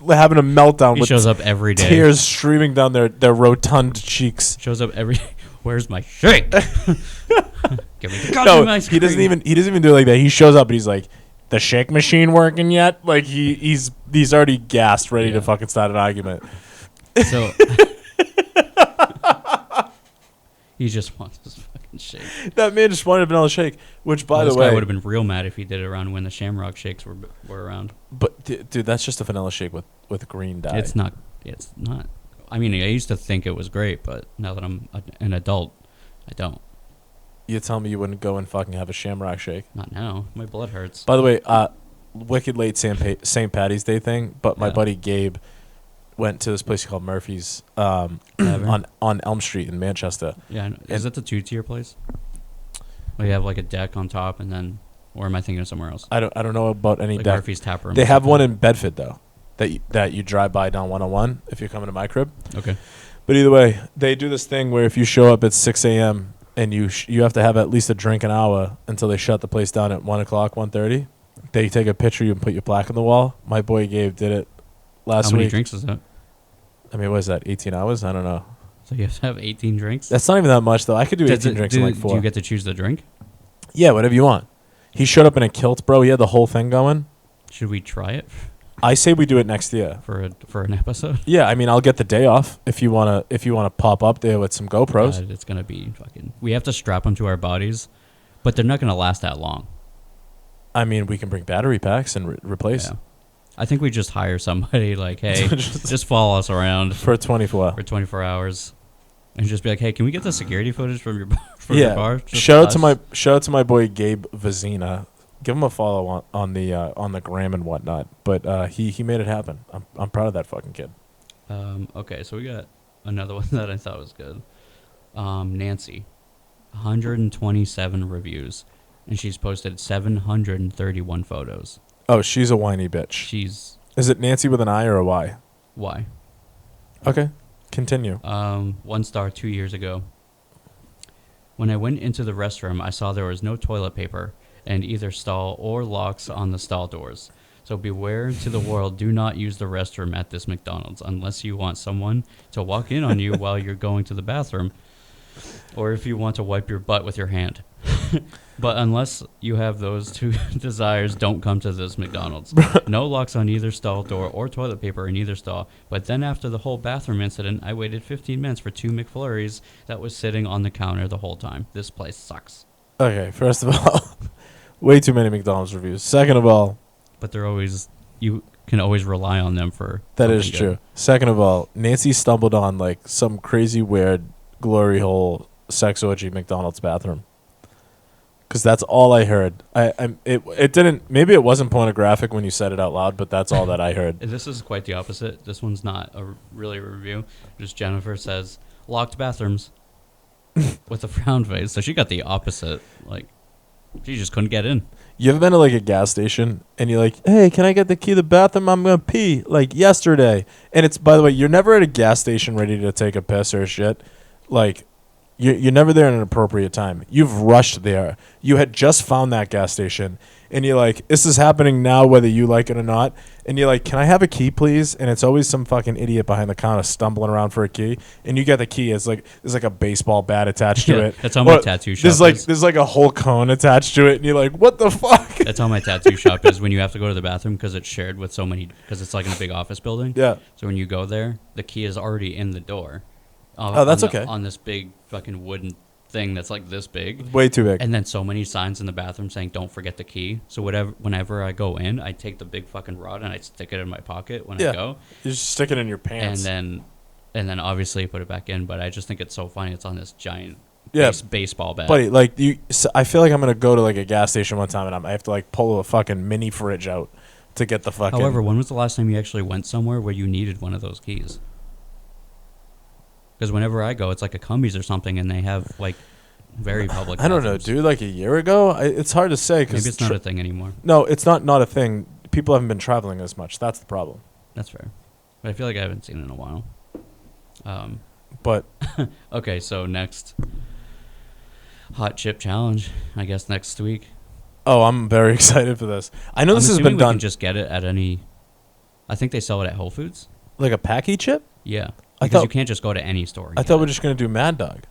[SPEAKER 1] They're having a meltdown
[SPEAKER 2] He
[SPEAKER 1] with
[SPEAKER 2] shows up every day.
[SPEAKER 1] tears streaming down their rotund cheeks.
[SPEAKER 2] Shows up every. Where's my shake? Give me the goddamn
[SPEAKER 1] No,
[SPEAKER 2] ice
[SPEAKER 1] he doesn't
[SPEAKER 2] cream.
[SPEAKER 1] even do it like that. He shows up and he's like, the shake machine working yet? Like he's already gassed, ready to
[SPEAKER 2] Yeah.
[SPEAKER 1] fucking start an argument.
[SPEAKER 2] So he just wants his fucking shake.
[SPEAKER 1] That man just wanted a vanilla shake, which by
[SPEAKER 2] This
[SPEAKER 1] the
[SPEAKER 2] guy
[SPEAKER 1] way,
[SPEAKER 2] would have been real mad if he did it around when the Shamrock shakes were around.
[SPEAKER 1] but dude, that's just a vanilla shake with green dye.
[SPEAKER 2] It's not. It's not. I mean, I used to think it was great, but now that I'm an adult, I don't.
[SPEAKER 1] You tell me you wouldn't go and fucking have a Shamrock Shake.
[SPEAKER 2] Not now. My blood hurts.
[SPEAKER 1] By the way, wicked late St. Patty's Day thing, but my
[SPEAKER 2] Yeah.
[SPEAKER 1] buddy Gabe went to this place called Murphy's
[SPEAKER 2] Tavern?
[SPEAKER 1] on Elm Street in Manchester.
[SPEAKER 2] Yeah. Is it the 2-tier place? Where you have like a deck on top, and then, or am I thinking of somewhere else?
[SPEAKER 1] I don't know about any
[SPEAKER 2] Like
[SPEAKER 1] deck.
[SPEAKER 2] Murphy's Tap Room.
[SPEAKER 1] They
[SPEAKER 2] or
[SPEAKER 1] have
[SPEAKER 2] something.
[SPEAKER 1] one in Bedford though, that you drive by down 101 if you're coming to my crib.
[SPEAKER 2] Okay.
[SPEAKER 1] But either way, they do this thing where if you show up at 6 a.m. and you have to have at least a drink an hour until they shut the place down at 1 o'clock, 1:30. They take a picture of you and put your plaque on the wall. My boy Gabe did it last
[SPEAKER 2] How
[SPEAKER 1] week.
[SPEAKER 2] many drinks is that?
[SPEAKER 1] I mean, what is that, 18 hours? I don't know.
[SPEAKER 2] So you have to have 18 drinks?
[SPEAKER 1] That's not even that much, though. I could do 18
[SPEAKER 2] Does it-
[SPEAKER 1] drinks in like 4.
[SPEAKER 2] Do you get to choose the drink?
[SPEAKER 1] Yeah, whatever you want. He showed up in a kilt, bro. He had the whole thing going.
[SPEAKER 2] Should we try it
[SPEAKER 1] I say we do it next year.
[SPEAKER 2] for an episode?
[SPEAKER 1] Yeah, I mean, I'll get the day off if you wanna pop up there with some GoPros.
[SPEAKER 2] God, it's gonna be fucking. We have to strap them to our bodies, but they're not gonna last that long.
[SPEAKER 1] I mean, we can bring battery packs and replace
[SPEAKER 2] Yeah. I think we just hire somebody like, hey,
[SPEAKER 1] Just-
[SPEAKER 2] just follow us around
[SPEAKER 1] for 24.
[SPEAKER 2] for 24 hours, and just be like, hey, can we get the security footage from your from your bar? Just
[SPEAKER 1] Shout out
[SPEAKER 2] us.
[SPEAKER 1] to my boy Gabe Vazina. Give him a follow on the gram and whatnot. But he made it happen. I'm proud of that fucking kid.
[SPEAKER 2] Okay, so we got another one that I thought was good. Nancy, 127 reviews, and she's posted 731 photos.
[SPEAKER 1] Oh, she's a whiny bitch.
[SPEAKER 2] She's
[SPEAKER 1] Is it Nancy with an I or a Y?
[SPEAKER 2] why?
[SPEAKER 1] Okay, continue.
[SPEAKER 2] 1 star 2 years ago. When I went into the restroom, I saw there was no toilet paper and either stall or locks on the stall doors. So beware to the world, do not use the restroom at this McDonald's unless you want someone to walk in on you while you're going to the bathroom, or if you want to wipe your butt with your hand. But unless you have those two desires, don't come to this McDonald's. No locks on either stall door or toilet paper in either stall. But then after the whole bathroom incident, I waited 15 minutes for 2 McFlurries that was sitting on the counter the whole time. This place sucks.
[SPEAKER 1] Okay, first of all, way too many McDonald's reviews. Second of all,
[SPEAKER 2] But they're always, you can always rely on them for
[SPEAKER 1] that is
[SPEAKER 2] something
[SPEAKER 1] true.
[SPEAKER 2] good.
[SPEAKER 1] Second of all, Nancy stumbled on like some crazy weird glory hole sex orgy McDonald's bathroom. Because that's all I heard. It didn't. Maybe it wasn't pornographic when you said it out loud, but that's all that I heard.
[SPEAKER 2] This is quite the opposite. This one's not really a review. Just Jennifer says, locked bathrooms with a frown face. So she got the opposite. Like, she just couldn't get in.
[SPEAKER 1] You ever been to like a gas station and you're like, "Hey, can I get the key to the bathroom? I'm gonna pee." Like yesterday, and it's, by the way, you're never at a gas station ready to take a piss or shit. Like, you're never there at an appropriate time. You've rushed there. You had just found that gas station, and you're like, "This is happening now, whether you like it or not." And you're like, "Can I have a key, please?" And it's always some fucking idiot behind the counter stumbling around for a key, and you get the key. It's like there's like a baseball bat attached to
[SPEAKER 2] Yeah,
[SPEAKER 1] it.
[SPEAKER 2] that's how my
[SPEAKER 1] Or
[SPEAKER 2] tattoo shop
[SPEAKER 1] There's
[SPEAKER 2] is.
[SPEAKER 1] like a whole cone attached to it, and you're like, "What the fuck?"
[SPEAKER 2] That's how my tattoo shop is when you have to go to the bathroom because it's shared with so many, because it's like in a big office building.
[SPEAKER 1] Yeah.
[SPEAKER 2] So when you go there, the key is already in the door.
[SPEAKER 1] Oh, that's okay.
[SPEAKER 2] On this big fucking wooden thing that's like this big.
[SPEAKER 1] Way too big.
[SPEAKER 2] And then so many signs in the bathroom saying "Don't forget the key." So whenever I go in, I take the big fucking rod and I stick it in my pocket when I go,
[SPEAKER 1] You just stick it in your pants.
[SPEAKER 2] and then obviously put it back in. But I just think it's so funny. It's on this giant
[SPEAKER 1] Yeah.
[SPEAKER 2] baseball bat.
[SPEAKER 1] Buddy, like I feel like I'm gonna go to like a gas station one time and I have to like pull a fucking mini fridge out to get the fucking.
[SPEAKER 2] However, when was the last time you actually went somewhere where you needed one of those keys? Because whenever I go, it's like a Cumbies or something, and they have like very public.
[SPEAKER 1] I don't know,
[SPEAKER 2] bathrooms.
[SPEAKER 1] dude. Like a year ago, it's hard to say because
[SPEAKER 2] Maybe it's not a thing anymore.
[SPEAKER 1] no, it's not a thing. People haven't been traveling as much. That's the problem.
[SPEAKER 2] That's fair. But I feel like I haven't seen it in a while.
[SPEAKER 1] But
[SPEAKER 2] Okay, so next hot chip challenge. I guess next week.
[SPEAKER 1] I'm very excited for this. I know this has been
[SPEAKER 2] We
[SPEAKER 1] done
[SPEAKER 2] can just get it at any. I think they sell it at Whole Foods.
[SPEAKER 1] like a packy chip.
[SPEAKER 2] Yeah,
[SPEAKER 1] I
[SPEAKER 2] because
[SPEAKER 1] thought-
[SPEAKER 2] you can't just go to any store. and
[SPEAKER 1] I
[SPEAKER 2] get
[SPEAKER 1] thought
[SPEAKER 2] it.
[SPEAKER 1] we're just gonna do Mad Dog.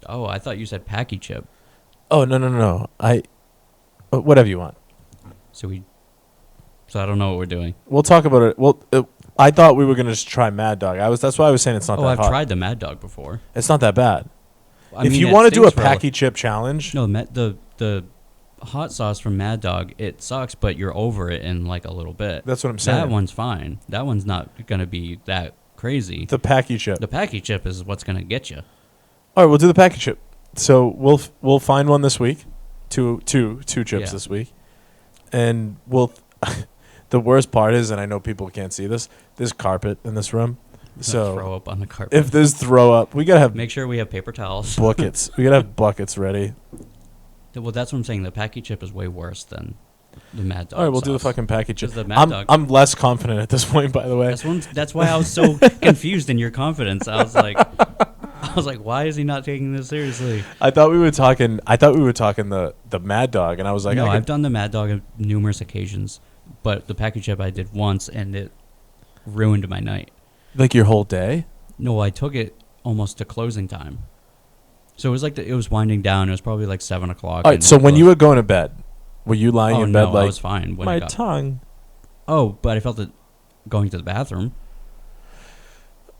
[SPEAKER 2] Oh, I thought you said packy chip.
[SPEAKER 1] Oh no. Whatever you want.
[SPEAKER 2] So I don't know what we're doing.
[SPEAKER 1] We'll talk about it. Well, I thought we were gonna just try Mad Dog. That's why I was saying it's not
[SPEAKER 2] Oh,
[SPEAKER 1] that
[SPEAKER 2] I've
[SPEAKER 1] hot.
[SPEAKER 2] tried the Mad Dog before.
[SPEAKER 1] It's not that bad.
[SPEAKER 2] I
[SPEAKER 1] If
[SPEAKER 2] mean,
[SPEAKER 1] you
[SPEAKER 2] it
[SPEAKER 1] want to do a
[SPEAKER 2] stinks for
[SPEAKER 1] packy chip challenge,
[SPEAKER 2] No, the hot sauce from Mad Dog, it sucks, but you're over it in like a little bit.
[SPEAKER 1] that's what I'm saying.
[SPEAKER 2] That one's fine. That one's not gonna be that crazy.
[SPEAKER 1] The Packy chip.
[SPEAKER 2] The Packy chip is what's gonna get you.
[SPEAKER 1] All right, we'll do the Packy chip. So we'll find one this week. Two chips this week, and we'll. The worst part is, and I know people can't see this. There's carpet in this room, so
[SPEAKER 2] throw up on the carpet.
[SPEAKER 1] if there's throw up, we gotta have
[SPEAKER 2] Make sure we have paper towels.
[SPEAKER 1] buckets. We gotta have buckets ready.
[SPEAKER 2] Well, that's what I'm saying. The Packy chip is way worse than the Mad Dog.
[SPEAKER 1] All right, we'll do the
[SPEAKER 2] sauce.
[SPEAKER 1] fucking Packy chip.
[SPEAKER 2] 'Cause the Mad Dog-
[SPEAKER 1] I'm less confident at this point, by the way.
[SPEAKER 2] That's why I was so confused in your confidence. I was like, why is he not taking this seriously?
[SPEAKER 1] I thought we were talking the Mad Dog, and I was like,
[SPEAKER 2] No, I've done the Mad Dog on numerous occasions, but the Packy chip I did once, and it ruined my night.
[SPEAKER 1] like your whole day.
[SPEAKER 2] No, I took it almost to closing time. So it was like it was winding down. It was probably like 7 o'clock.
[SPEAKER 1] All right, so when you were going to bed, were you lying in bed
[SPEAKER 2] I
[SPEAKER 1] like
[SPEAKER 2] was fine. When
[SPEAKER 1] my
[SPEAKER 2] it got,
[SPEAKER 1] tongue?
[SPEAKER 2] Oh, but I felt it going to the bathroom.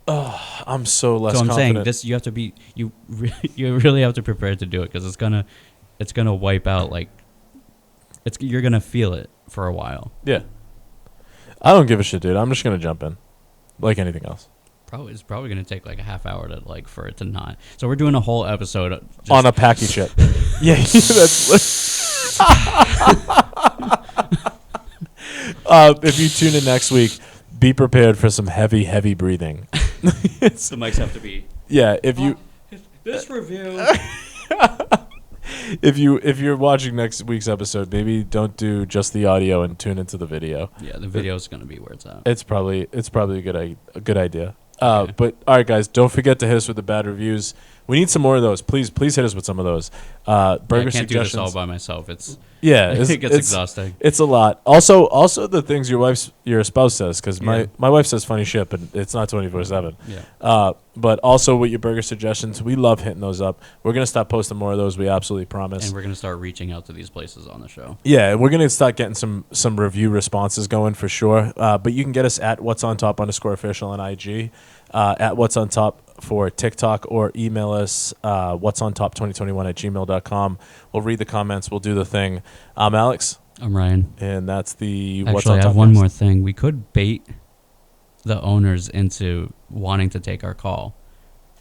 [SPEAKER 1] I'm so less.
[SPEAKER 2] So I'm
[SPEAKER 1] confident.
[SPEAKER 2] saying this. You have to be. You really have to prepare to do it because it's gonna wipe out like. You're gonna feel it for a while.
[SPEAKER 1] Yeah. I don't give a shit, dude. I'm just gonna jump in, like anything else.
[SPEAKER 2] It's probably gonna take like a half hour to like for it to not. So we're doing a whole episode
[SPEAKER 1] On a Packy chip. Yeah, that's. If you tune in next week, be prepared for some heavy breathing.
[SPEAKER 2] the mics have to be.
[SPEAKER 1] Yeah, if you
[SPEAKER 2] This review.
[SPEAKER 1] if you're watching next week's episode, maybe don't do just the audio and tune into the video.
[SPEAKER 2] Yeah, the video's gonna be where it's at.
[SPEAKER 1] It's probably a good idea.
[SPEAKER 2] Okay.
[SPEAKER 1] But all right, guys, don't forget to hit us with the bad reviews. We need some more of those. Please hit us with some of those. Burger
[SPEAKER 2] I can't
[SPEAKER 1] suggestions.
[SPEAKER 2] do this all by myself. It
[SPEAKER 1] It's
[SPEAKER 2] gets exhausting.
[SPEAKER 1] It's a lot. Also the things your spouse says, because my wife says funny shit, but it's not 24/7.
[SPEAKER 2] Yeah.
[SPEAKER 1] But also with your burger suggestions, we love hitting those up. We're gonna stop posting more of those. We absolutely promise.
[SPEAKER 2] And we're gonna start reaching out to these places on the show.
[SPEAKER 1] Yeah, we're gonna start getting some review responses going for sure. But you can get us at what's on top _official on IG, at what's on top for TikTok, or email us what's on top 2021 at gmail.com. We'll read the comments. We'll do the thing. I'm Alex,
[SPEAKER 2] I'm Ryan.
[SPEAKER 1] and that's the
[SPEAKER 2] Actually,
[SPEAKER 1] what's on
[SPEAKER 2] I
[SPEAKER 1] top.
[SPEAKER 2] have one
[SPEAKER 1] cast.
[SPEAKER 2] more thing. We could bait the owners into wanting to take our call.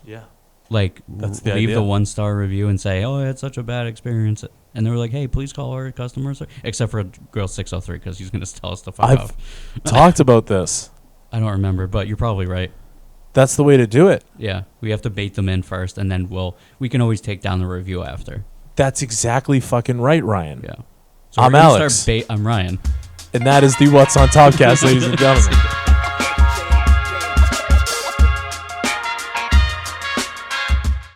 [SPEAKER 1] Yeah.
[SPEAKER 2] Like,
[SPEAKER 1] That's the
[SPEAKER 2] leave
[SPEAKER 1] idea.
[SPEAKER 2] the 1-star review and say, "Oh, I had such a bad experience," and they were like, "Hey, please call our customer service." Except for Girl 603, because he's gonna tell us to fuck
[SPEAKER 1] I've
[SPEAKER 2] off.
[SPEAKER 1] talked about this.
[SPEAKER 2] I don't remember, but you're probably right.
[SPEAKER 1] That's the way to do it.
[SPEAKER 2] Yeah, we have to bait them in first, and then we can always take down the review after.
[SPEAKER 1] That's exactly fucking right, Ryan.
[SPEAKER 2] Yeah. So
[SPEAKER 1] I'm
[SPEAKER 2] we're gonna
[SPEAKER 1] Alex.
[SPEAKER 2] I'm Ryan.
[SPEAKER 1] And that is the What's on Top cast, ladies and gentlemen.